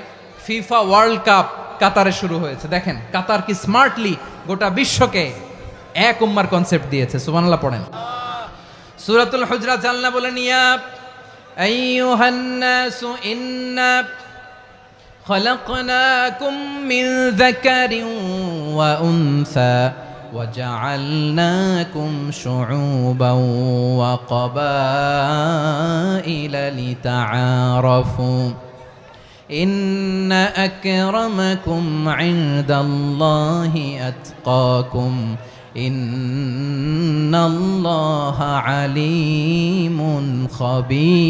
ফিফা ওয়ার্ল্ড কাপ কাতারে শুরু হয়েছে। দেখেন কাতার কি স্মার্টলি গোটা বিশ্বকে এক উম্মার কনসেপ্ট দিয়েছে। সুবহানাল্লাহ পড়েন। সূরাতুল হুজরাত আল্লাহ বলেন, ইয়া আইয়ুহান নাসু ইন্না খলাকনাকুম মিন যাকারিন ওয়া উনসা وجعلناكم شعوبا وقبائل لتعارفوا إن أكرمكم عند الله أتقاكم إن الله عليم خبير।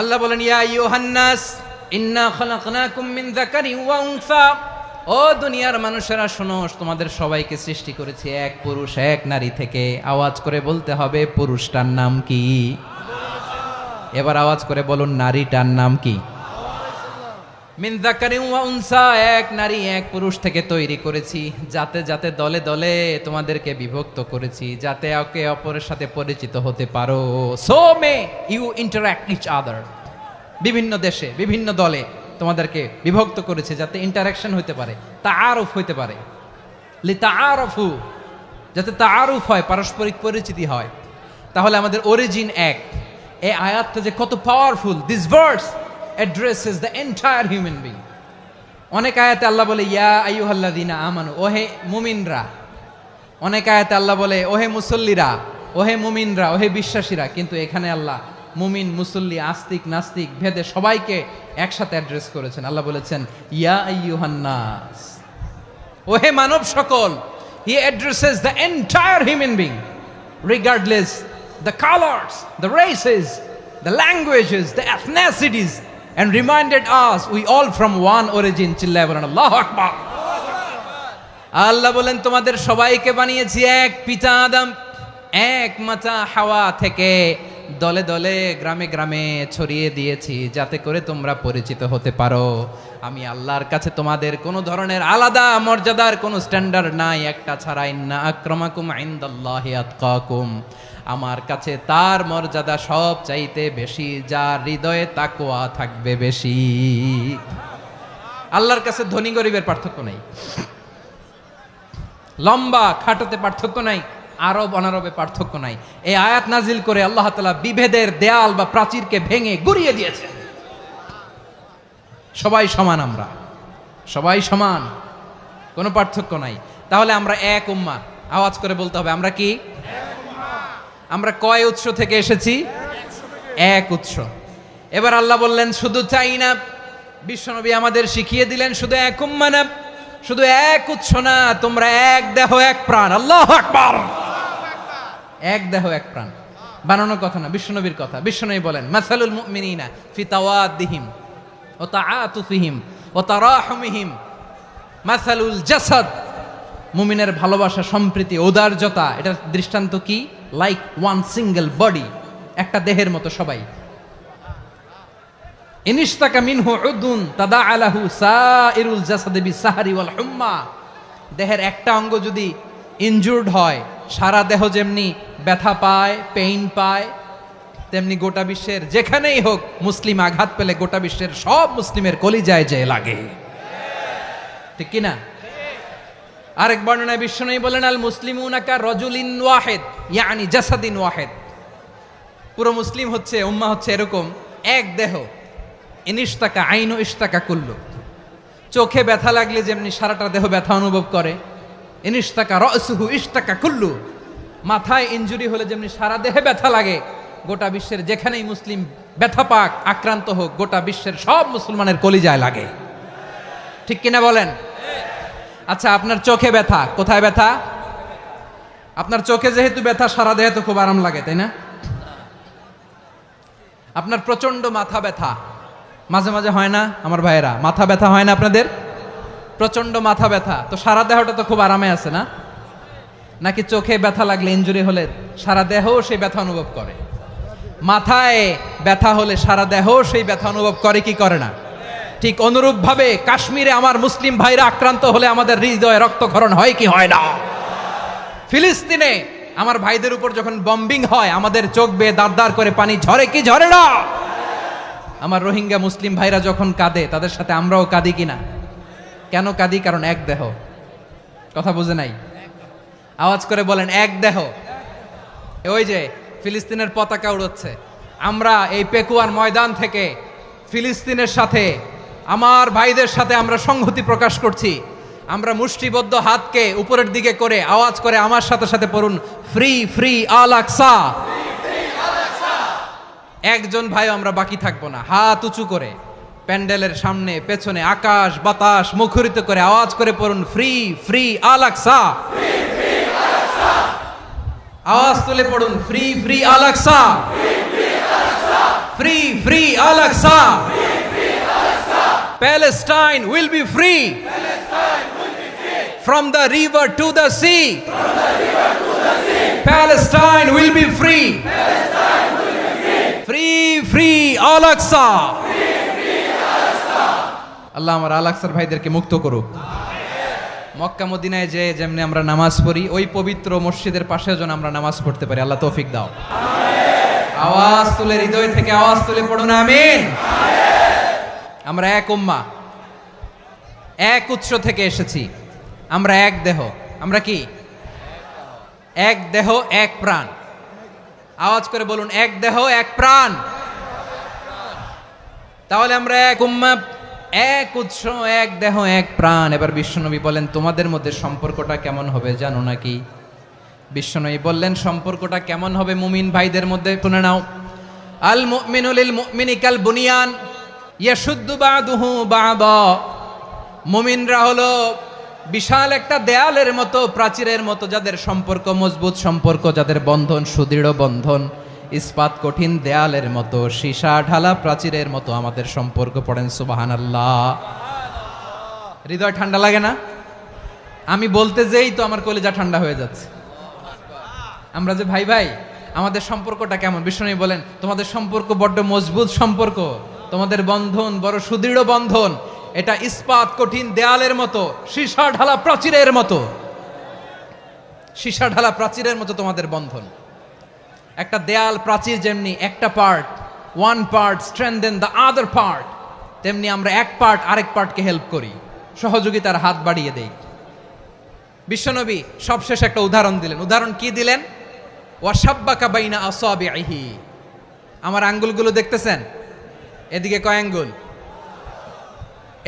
আল্লাহ বলেন, ইয়া আইয়ুহান নাস ইন্না খলাকনাকুম মিন যাকারিন ওয়া উনসা, ও দুনিয়ার মানুষেরা শোনো, তোমাদের সবাইকে সৃষ্টি করেছি এক পুরুষ এক নারী থেকে। আওয়াজ করে বলতে হবে পুরুষটার নাম কি? এবার আওয়াজ করে বলুন নারীটার নাম কি? মিন যাকারিন ওয়া উনসা, এক নারী এক পুরুষ থেকে তৈরি করেছি। যাতে যাতে দলে দলে তোমাদেরকে বিভক্ত করেছি, যাতে একে অপরের সাথে পরিচিত হতে পারো। So may you interact each other. বিভিন্ন দেশে বিভিন্ন দলে তোমাদেরকে বিভক্ত করেছে যাতে ইন্টারাকশন হতে পারে, তাআরুফ হতে পারে। লিতাআরফু, যাতে তাআরুফ হয়, পারস্পরিক পরিচিতি হয়। তাহলে আমাদের অরিজিন এক। এই আয়াতটা যে কত powerful! This verse addresses the entire human being. অনেক আয়াতে আল্লাহ বলে ইয়া আইয়ুহাল্লাযীনা আমানু, ওহে মুমিনরা। অনেক আয়াতে আল্লাহ বলে ওহে মুসল্লিরা, ওহে মুমিনরা, ওহে বিশ্বাসীরা। কিন্তু এখানে আল্লাহ মুমিন মুসল্লি আস্তিক নাস্তিক ভেদে সবাইকে একসাথে অ্যাড্রেস করেছেন। আল্লাহ বলেছেন ইয়া আইয়ুহান নাস, ওহে মানব সকল। হি addresses the entire human being regardless the colors, the races, the languages, the ethnicities, and reminded us we all from one origin. চিল্লায় বলেন আল্লাহু আকবার। আল্লাহ বলেন তোমাদের সবাইকে বানিয়েছি এক পিতা আদম, এক মাতা হাওয়া থেকে। দলে দলে গ্রামে গ্রামে ছড়িয়ে দিয়েছি যাতে করে তোমরা পরিচিত হতে পারো। আমি আল্লাহর কাছে তোমাদের কোনো ধরনের আলাদা মর্যাদার কোনো স্ট্যান্ডার্ড নাই একটা ছাড়া। ইন্না আক্রামাকুম ইনদাল্লাহি আতকাকুম, আমার কাছে তার মর্যাদা সব চাইতে বেশি যার হৃদয়ে তাকওয়া থাকবে বেশি। আল্লাহর কাছে ধনী গরিবের পার্থক্য নাই, লম্বা খাটোতে পার্থক্য নাই, আরব অনারবে পার্থক্য নাই। এই আয়াত নাজিল করে আল্লাহ তাআলা বিভেদের দেয়াল বা প্রাচীরকে ভেঙে গুড়িয়ে দিয়েছেন। সবাই সমান, আমরা সবাই সমান, কোনো পার্থক্য নাই। তাহলে আমরা এক উম্মাহ। আওয়াজ করে বলতে হবে আমরা কি? আমরা কয় উৎস থেকে এসেছি? এক উৎস। এবার আল্লাহ বললেন শুধু চাই না, বিশ্বনবী আমাদের শিখিয়ে দিলেন শুধু এক উম্মাহ না, শুধু এক উৎস না, তোমরা এক দেহ এক প্রাণ। আল্লাহু আকবার। এক দেহ এক প্রাণ, বানানো কথা না, বিশ্বনবীর কথা। বিশ্বনবী বলেন মাসালুল মুমিনিনা ফি তাওয়াদ্দিহিম ওয়া তাআতুফিহিম ওয়া তারাহুমিহিম মাসালুল জাসাদ। মুমিনের ভালোবাসা, সম্প্রীতি, ঔদার্যতা, এটা দৃষ্টান্ত কি? লাইক ওয়ান সিঙ্গেল বডি, একটা দেহের মতো সবাই। ইনিশতাকা মিনহু উদুন তাদাআ লাহু সাইরুল জাসাদি বিসাহরি ওয়াল হুম্মা। দেহের একটা অঙ্গ যদি ইনজুর্ড হয়, সারা দেহ যেমনি ব্যথা পায়, পেইন পায়, তেমনি গোটা বিশ্বের যেখানেই হোক মুসলিম আঘাত পেলে গোটা বিশ্বের সব মুসলিমের কলিজায় যে লাগে, ঠিক কিনা? আরেক বর্ণনায় বিশ্বনবী বলেন আল মুসলিমুনা কা রাজুলিন ওয়াহিদ ইয়ানি জাসাদিন ওয়াহিদ। পুরো মুসলিম হচ্ছে, উম্মাহ হচ্ছে এরকম এক দেহ। ইনিশতাকা আইনু ইশতাকা কুল্লু। চোখে ব্যথা লাগলে যেমনি সারাটা দেহ ব্যথা অনুভব করে, ইনিশতাকা রাসুহু ইশতাকা কুল্লু। মাথায় ইনজুরি হলে যেমনি সারা দেহে ব্যথা লাগে, গোটা বিশ্বের যেখানেই মুসলিম ব্যথা পাক, আক্রান্ত হোক, গোটা বিশ্বের সব মুসলমানের কলিজায় লাগে। ঠিক কিনা বলেন? আচ্ছা, আপনার চোখে ব্যথা, কোথায় ব্যথা? আপনার চোখে যেহেতু ব্যথা, সারা দেহে তো খুব আরাম লাগে, তাই না? আপনার প্রচন্ড মাথা ব্যথা মাঝে মাঝে হয় না আমার ভাইয়েরা? মাথা ব্যথা হয় না আপনাদের? প্রচন্ড মাথা ব্যথা, তো সারা দেহটা তো খুব আরামে আছে না? নাকি চোখে ব্যথা লাগলে, ইনজুরি হলে সারা দেহ সেই ব্যথা অনুভব করে? মাথায় ব্যথা হলে সারা দেহ সেই ব্যথা অনুভব করে কি করে না? ঠিক অনুরূপ ভাবে কাশ্মীরে আমার মুসলিম ভাইরা আক্রান্ত হলে আমাদের হৃদয়ে রক্তক্ষরণ হয় কি হয় না? ফিলিস্তিনে আমার ভাইদের উপর যখন বম্বিং হয়, আমাদের চোখ বেয়ে দাঁড় দাঁড় করে পানি ঝরে কি ঝরে না? আমার রোহিঙ্গা মুসলিম ভাইরা যখন কাঁদে, তাদের সাথে আমরাও কাঁদি কিনা? কেন কাঁদি? কারণ এক দেহ। কথা বুঝে নাই? আওয়াজ করে বলেন, এক দেহ। ওই যে ফিলিস্তিনের পতাকা উড়ছে, আমরা এই পেকুয়ার ময়দান থেকে ফিলিস্তিনের সাথে, আমার ভাইদের সাথে আমরা সংহতি প্রকাশ করছি। আমরা মুষ্টিবদ্ধ হাতকে উপরের দিকে করে আওয়াজ করে আমার সাথে সাথে পড়ুন, ফ্রি ফ্রি আল আকসা। একজন ভাই আমরা বাকি থাকবো না। হাত উঁচু করে প্যান্ডেলের সামনে পেছনে আকাশ বাতাস মুখরিত করে আওয়াজ করে পড়ুন, ফ্রি ফ্রি আল আকসা। আওয়াজ তুলে পড়ুন, free free Al Aqsa, free free Al Aqsa. Palestine will be free from the river to the sea. Palestine will be free. Free free Al Aqsa. আল্লাহ আমার আল আকসার ভাইদেরকে মুক্ত করুক। মক্কা মদিনায় যে যেমনি আমরা নামাজ পড়ি, ওই পবিত্র মসজিদের পাশে যেন আমরা নামাজ পড়তে পারি। আল্লাহ তৌফিক দাও। আওয়াজ তুলে, হৃদয় থেকে আওয়াজ তুলে পড়ুন আমিন। আমরা এক উম্মাহ, এক উৎস থেকে এসেছি। আমরা এক দেহ। আমরা কি? এক দেহ এক প্রাণ। আওয়াজ করে বলুন, এক দেহ এক প্রাণ। তাহলে আমরা এক উম্মাহ, এক উৎস, এক দেহ এক প্রাণ। এবার বিশ্বনবী বলেন, তোমাদের মধ্যে সম্পর্কটা কেমন হবে জানো নাকি? বিশ্বনবী বললেন, সম্পর্কটা কেমন হবে মুমিন ভাইদের মধ্যে? শুনে নাও। আল মুমিনু লিল মুমিনি কাল বুনিয়ান ইয়াশুদ্দু বাদুহু বাদা। মুমিনরা হলো বিশাল একটা দেয়ালের মতো, প্রাচীরের মতো, যাদের সম্পর্ক মজবুত সম্পর্ক, যাদের বন্ধন সুদৃঢ় বন্ধন, ইস্পাত কঠিন দেয়ালের মতো, সীসা ঢালা প্রাচীরের মতো আমাদের সম্পর্ক। পড়েন সুবহানাল্লাহ। হৃদয় ঠান্ডা লাগে না? আমি বলতে যেই তো আমার কলিজা ঠান্ডা হয়ে যাচ্ছে। আমরা যে ভাই ভাই, আমাদের সম্পর্কটা কেমন? বিশ্বনবী বলেন, তোমাদের সম্পর্ক বড্ড মজবুত সম্পর্ক, তোমাদের বন্ধন বড় সুদৃঢ় বন্ধন। এটা ইস্পাত কঠিন দেয়ালের মতো, সীসা ঢালা প্রাচীরের মতো। সীসা ঢালা প্রাচীরের মতো তোমাদের বন্ধন। একটা দেয়াল প্রাচীর যেমনি একটা part, one part strengthen the other part, তেমনি আমরা এক পার্ট আরেক পার্টকে হেল্প করি, সহযোগিতার হাত বাড়িয়ে দেই। বিশ্বনবী সবশেষ একটা উদাহরণ দিলেন। উদাহরণ কি দিলেন? ওয়াসাব্বাকা বাইনা আসাবিহি। আমার আঙ্গুলগুলো দেখতেছেন? এদিকে কয় আঙ্গুল?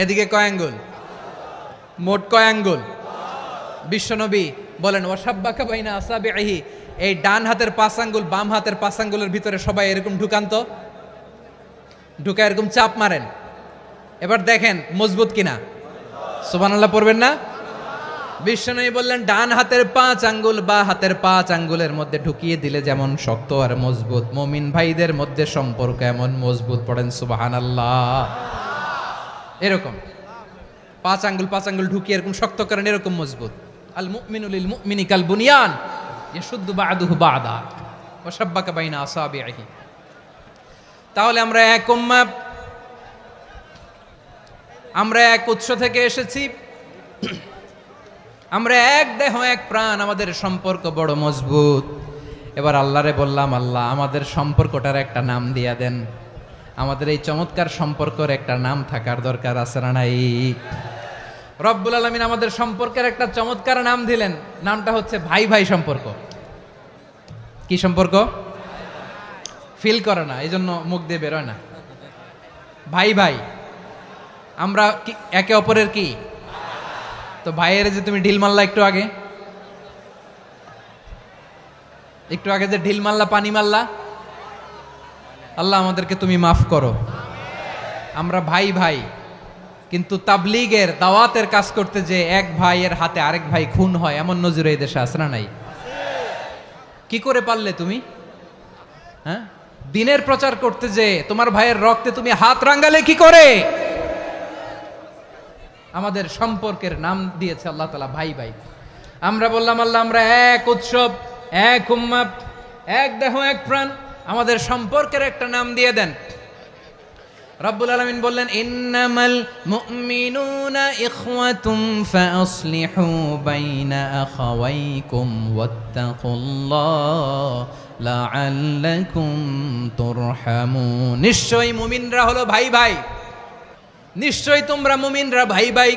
এদিকে কয় আঙ্গুল? মোট কয় আঙ্গুল? বিশ্বনবী বলেন, ওয়াসাব্বাকা বাইনা আসাবিহি। এই ডান হাতের 5 আঙ্গুল বাম হাতের 5 আঙ্গুলের ভিতরে সবাই এরকম ঢুকান তো, ঢুকা এরকম চাপ মারেন। এবার দেখেন মজবুত কিনা। সুবহানাল্লাহ পড়বেন না? বিশ্বনবী বললেন, ডান হাতের 5 আঙ্গুল বা হাতের 5 আঙ্গুলের মধ্যে ঢুকিয়ে দিলে যেমন শক্ত আর মজবুত, মুমিন ভাইদের মধ্যে সম্পর্ক এমন মজবুত। পড়েন সুবহানাল্লাহ। এরকম 5 আঙ্গুল ঢুকিয়ে এরকম শক্ত করেন, এরকম মজবুত। আল মুমিনু লিল মুমিনি কাল বুনিয়ান ইয়াশুদ্দু বাদুহু বাদা ওয়া শাব্বাকা বাইনা আসাবিহি। তাহলে আমরা এক উম্মাহ, আমরা এক উৎস থেকে এসেছি, আমরা এক দেহ এক প্রাণ, আমাদের সম্পর্ক বড় মজবুত। এবার আল্লাহরে বললাম, আল্লাহ আমাদের সম্পর্কটার একটা নাম দিয়া দেন। আমাদের এই চমৎকার সম্পর্কের একটা নাম থাকার দরকার আছে না নাই? রব্বুল আলামিন আমাদের সম্পর্কের একটা চমৎকার নাম দিলেন, নামটা হচ্ছে ভাই ভাই সম্পর্ক। কি সম্পর্ক? ফিল করে না, এই জন্য মুখ দিয়ে বেরোয় না। ভাই ভাই, আমরা একে অপরের কি? তো ভাইয়ের যে তুমি ঢিল মারলা একটু আগে যে ঢিল মারলা, পানি মারলা, আল্লাহ আমাদেরকে তুমি মাফ করো। আমরা ভাই ভাই, কিন্তু তাবলীগের দাওয়াতের কাজ করতে যে এক ভাইয়ের হাতে আরেক ভাই খুন হয়, এমন নজির এই দেশে আছে না নাই? কি করে পারলে তুমি? হ্যাঁ, দিনের প্রচার করতে যে তোমার ভাইয়ের রক্তে তুমি হাত রাঙ্গালে কি করে? আমাদের সম্পর্কের নাম দিয়েছে আল্লাহ তাআলা ভাই ভাই। আমরা বললাম আল্লাহ আমরা এক উৎসব, এক উম্মাহ, এক দেহ, এক প্রাণ, আমাদের সম্পর্কের একটা নাম দিয়ে দেন। রব্বুল আলামিন বললেন ইন্নামাল মুমিনুনা ইখওয়াতুম ফাসলিহু বাইনা আখাওয়াইকুম ওয়াত্তাকুল্লাহ লাআল্লাকুম তুরহামুন। নিশ্চয়ই মুমিনরা হলো ভাই ভাই, নিশ্চয়ই তোমরা মুমিনরা ভাই ভাই,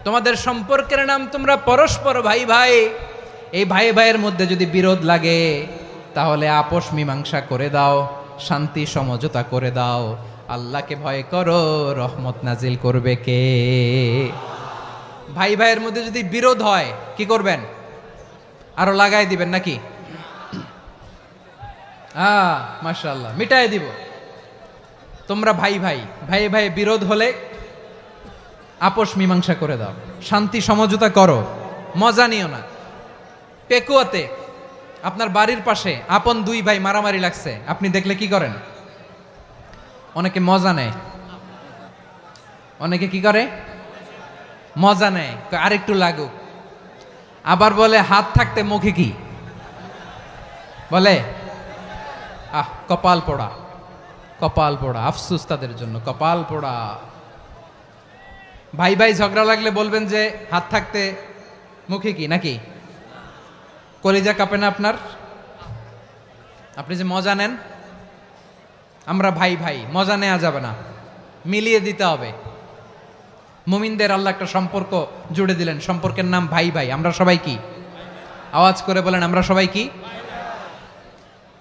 তোমাদের সম্পর্কের নাম তোমরা পরস্পর ভাই ভাই। এই ভাই ভাইয়ের মধ্যে যদি বিরোধ লাগে তাহলে আপোষ মীমাংসা করে দাও, শান্তি সমঝোতা করে দাও। আল্লাহকে ভয় করো, রহমত নাজিল করবে কে? ভাই ভাইয়ের মধ্যে যদি বিরোধ হয় কি করবেন? আরো লাগাই দিবেন নাকি? মাশাআল্লাহ, মিটাই দিব। তোমরা ভাই ভাই, ভাই ভাই বিরোধ হলে আপোষ মীমাংসা করে দাও, শান্তি সমঝোতা করো, মজা নিও না। পেকুয়াতে আপনার বাড়ির পাশে আপন দুই ভাই মারামারি লাগছে, আপনি দেখলে কি করেন? অনেকে মজা নেয়, অনেকে কি করে? মজা নেয়, আরেকটু লাগুক। আবার বলে হাত থাকতে মুখে কি বলে? কপাল পোড়া, কপাল পোড়া, আফসোস তাদের জন্য, কপাল পোড়া। ভাই ভাই ঝগড়া লাগলে বলবেন যে হাত থাকতে মুখে কি, নাকি? কলিজা কাঁপে না আপনার? আপনি যে মজা নেন। আমরা ভাই ভাই, মজা নেওয়া যাবে না, মিলিয়ে দিতে হবে। মুমিনদের আল্লাহ একটা সম্পর্ক জুড়ে দিলেন, সম্পর্কের নাম ভাই ভাই। আমরা সবাই কি? আওয়াজ করে বলেন, আমরা সবাই কি?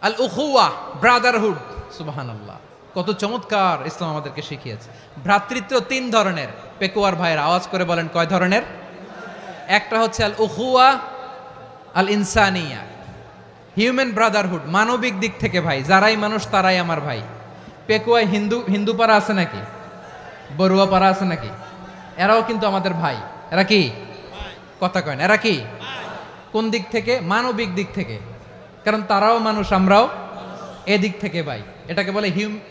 আল উখুয়া, ব্রাদারহুড। সুবহানাল্লাহ, কত চমৎকার ইসলাম আমাদেরকে শিখিয়েছে। ভ্রাতৃত্ব তিন ধরনের। পেকুয়ার ভাইয়ের আওয়াজ করে বলেন কয় ধরনের? একটা হচ্ছে আল উখুয়া আল ইনসানিয়া, হিউম্যান ব্রাদারহুড, মানবিক দিক থেকে ভাই, যারাই মানুষ তারাই আমার ভাই। পেকুয়ায় হিন্দু পাড়া আছে নাকি? বড়ুয়া পাড়া আছে নাকি? এরাও কিন্তু আমাদের ভাই। এরা কি? কথা কয় না, এরা কি? কোন দিক থেকে? মানবিক দিক থেকে, কারণ তারাও মানুষ, আমরাও এদিক থেকে ভাই। এটাকে বলে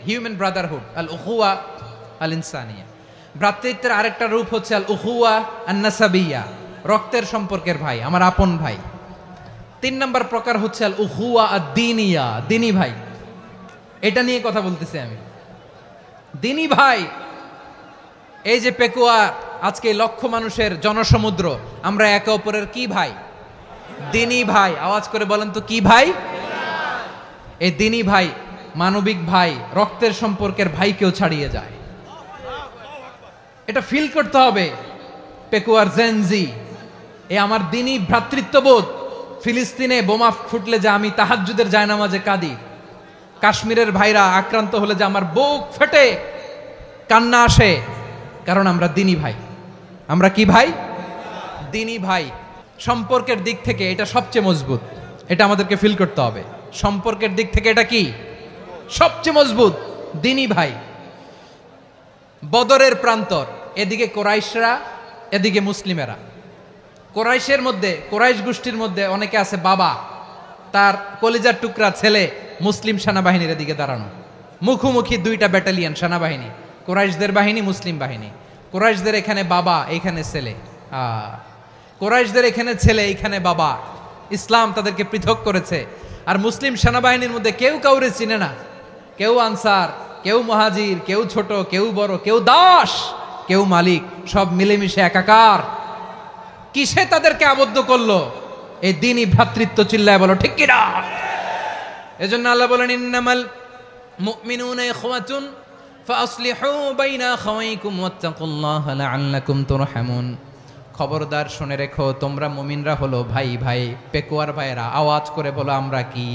হিউম্যান ব্রাদারহুড, আল উখুয়া আল ইনসানিয়া। ভ্রাতৃত্বের আরেকটা রূপ হচ্ছে আল উখুয়া আন নাসাবিয়া, রক্তের সম্পর্কের ভাই, আমার আপন ভাই। তিন নম্বর প্রকার হচ্ছে আল উখুয়া আদ দ্বীনিয়া, দ্বীনি ভাই। এটা নিয়ে কথা বলতেছি আমি, দ্বীনি ভাই। এই যে পেকুয়া, আজকে লক্ষ মানুষের জনসমুদ্র, আমরা একে অপরের কি ভাই? দ্বীনি ভাই। আওয়াজ করে বলেন তো কি ভাই? এই দ্বীনি ভাই, মানবিক ভাই, রক্তের সম্পর্কের ভাইকেও ছাড়িয়ে যায়। এটা ফিল করতে হবে। পেকুয়ার জেনজি, এ আমার দ্বীনি ভ্রাতৃত্ববোধ। ফিলিস্তিনে বোমা ফুটলে যে আমি তাহাজ্জুদের জায়নামাজে কাঁদি, কাশ্মীরের ভাইরা আক্রান্ত হলে যে আমার বুক ফেটে কান্না আসে, কারণ আমরা দ্বীনি ভাই। আমরা কি ভাই? দ্বীনি ভাই। সম্পর্কের দিক থেকে এটা সবচেয়ে মজবুত, এটা আমাদেরকে ফিল করতে হবে। সম্পর্কের দিক থেকে এটা কি? সবচেয়ে মজবুত, দ্বীনি ভাই। বদরের প্রান্তর, এদিকে কোরাইশরা, এদিকে মুসলিমেরা। কোরাইশের মধ্যে, কোরাইশ গোষ্ঠীর মধ্যে অনেকে আছে বাবা, তার কলিজার টুকরা ছেলে মুসলিম সেনাবাহিনীর এদিকে দাঁড়ানো, মুখোমুখি দুইটা ব্যাটালিয়ন সেনাবাহিনী, কোরাইশদের বাহিনী, মুসলিম বাহিনী। কোরাইশদের এখানে বাবা, এইখানে ছেলে। কোরাইশদের এখানে ছেলে, এইখানে বাবা। ইসলাম তাদেরকে পৃথক করেছে। আর মুসলিম সেনাবাহিনীর মধ্যে কেউ কাউরে চিনে না, কেউ আনসার, কেউ মুহাজির, কেউ ছোট, কেউ বড়, কেউ দাস, কেউ মালিক, সব মিলেমিশে একাকার। কিসে তাদেরকে আবদ্ধ করলো? এই দ্বীনি ভ্রাতৃত্ব। চিল্লায় বলো ঠিক কি না? এজন্য আল্লাহ বলেন ইন্নামাল মুমিনুনা ইখওয়াতুন ফাসলিহু বাইনা আখাওয়াইকুম ওয়াত্তাকুল্লাহ লাআল্লাকুম তুরহামুন। খবরদার শুনে রেখো, তোমরা মুমিনরা হলো ভাই ভাই, পেকুয়ার ভাইরা আওয়াজ করে বলো আমরা কি?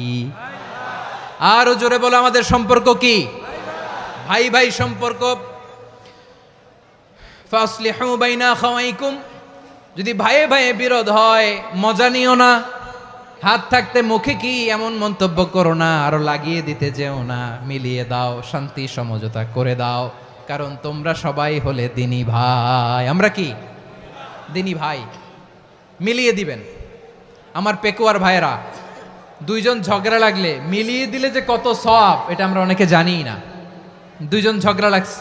আরো জোরে বলো আমাদের সম্পর্ক কি? ভাই ভাই সম্পর্ক। ফাসলিহু বাইনা আখাওয়াইকুম, যদি ভাইয়ে ভাইয়ে বিরোধ হয় মজা নিও না, হাত থাকতে মুখে কি এমন মন্তব্য করো না, আরো লাগিয়ে দিতে যেও না, মিলিয়ে দাও, শান্তি সমঝোতা করে দাও, কারণ তোমরা সবাই হলে দিনী ভাই। আমরা কি দিনী ভাই? মিলিয়ে দিবেন। আমার পেকুয়ার ভাইয়েরা, দুইজন ঝগড়া লাগলে মিলিয়ে দিলে যে কত সওয়াব এটা আমরা অনেকে জানি না। দুইজন ঝগড়া লাগছে,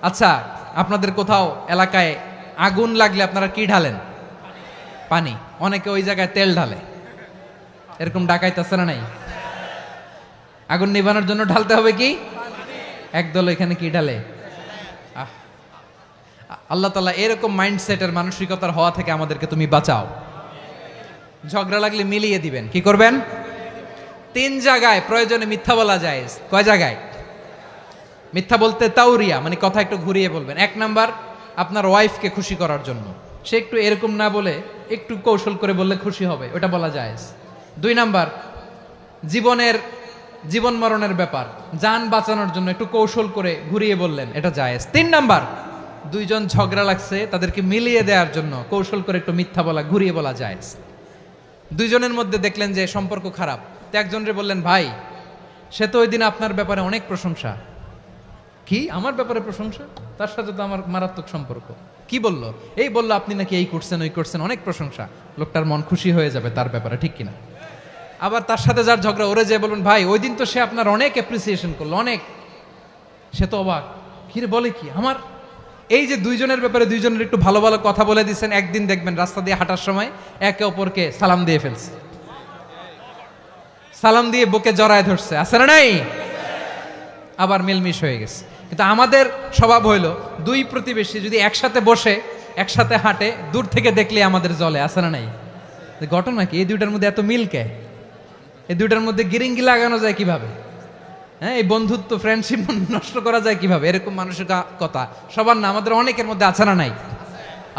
আচ্ছা আপনাদের কোথাও এলাকায় আগুন লাগলে আপনারা কি ঢালেন? পানি। অনেকে ওই জায়গায় তেল ঢালে, এরকম ডাকাইতেছে না নাই? আগুন নিভানোর জন্য ঢালতে হবে কি? একদল এখানে কি ঢালে? আল্লাহ তাআলা এরকম মাইন্ডসেটের মানসিকতার হওয়া থেকে আমাদেরকে তুমি বাঁচাও। ঝগড়া লাগলে মিলিয়ে দিবেন। কি করবেন? 3 জায়গায় প্রয়োজনে মিথ্যা বলা যায়। কয় জায়গায় মিথ্যা বলতে? তাউরিয়া, মানে কথা একটু ঘুরিয়ে বলবেন। 1 নাম্বার, আপনার ওয়াইফকে খুশি করার জন্য, সে একটু এরকম না বলে একটু কৌশল করে বললে খুশি হবে, ওটা বলা যায়। 2 নাম্বার, জীবন মরণের ব্যাপার, জান বাঁচানোর জন্য একটু কৌশল করে ঘুরিয়ে বললেন, এটা জায়েজ। 3 নাম্বার, দুইজন ঝগড়া লাগছে তাদেরকে মিলিয়ে দেওয়ার জন্য কৌশল করে একটু মিথ্যা বলা, ঘুরিয়ে বলা জায়েজ। দুইজনের মধ্যে দেখলেন যে সম্পর্ক খারাপ, তো একজনরে বললেন, ভাই সে তো ওই দিন আপনার ব্যাপারে অনেক প্রশংসা। কি আমার ব্যাপারে প্রশংসা? তার সাথে তো আমার মারাত্মক সম্পর্ক। কি বললো? এই বললো আপনি নাকি এই করছেন ওই করছেন, অনেক প্রশংসা। লোকটার মন খুশি হয়ে যাবে তার ব্যাপারে, ঠিক কিনা? আবার তার সাথে যার ঝগড়া, ওরে যে বলুন, ভাই ওই দিন তো সে আপনার অনেক অ্যাপ্রিসিয়েশন করলো, অনেক। সে তো অবাক, কিরে বলে কি আমার? এই যে দুইজনের ব্যাপারে দুইজনের একটু ভালো ভালো কথা বলে দিচ্ছেন, একদিন দেখবেন রাস্তা দিয়ে হাঁটার সময় একে অপরকে সালাম দিয়ে ফেলছে, সালাম দিয়ে বুকে জড়ায় ধরছে, আছে না নাই? আবার মিলমিশ হয়ে গেছে। কিন্তু আমাদের স্বভাব হইল, দুই প্রতিবেশী যদি একসাথে বসে একসাথে হাঁটে, দূর থেকে দেখলে আমাদের জলে, আছে না নাই? ঘটনা কি? এই দুইটার মধ্যে এত মিল কে? এই দুইটার মধ্যে গিরিঙ্গি লাগানো যায় কিভাবে? হ্যাঁ, এই বন্ধুত্ব ফ্রেন্ডশিপ নষ্ট করা যায় কিভাবে? এরকম মানসিকতা সবার না, আমাদের অনেকের মধ্যে আছে না নাই?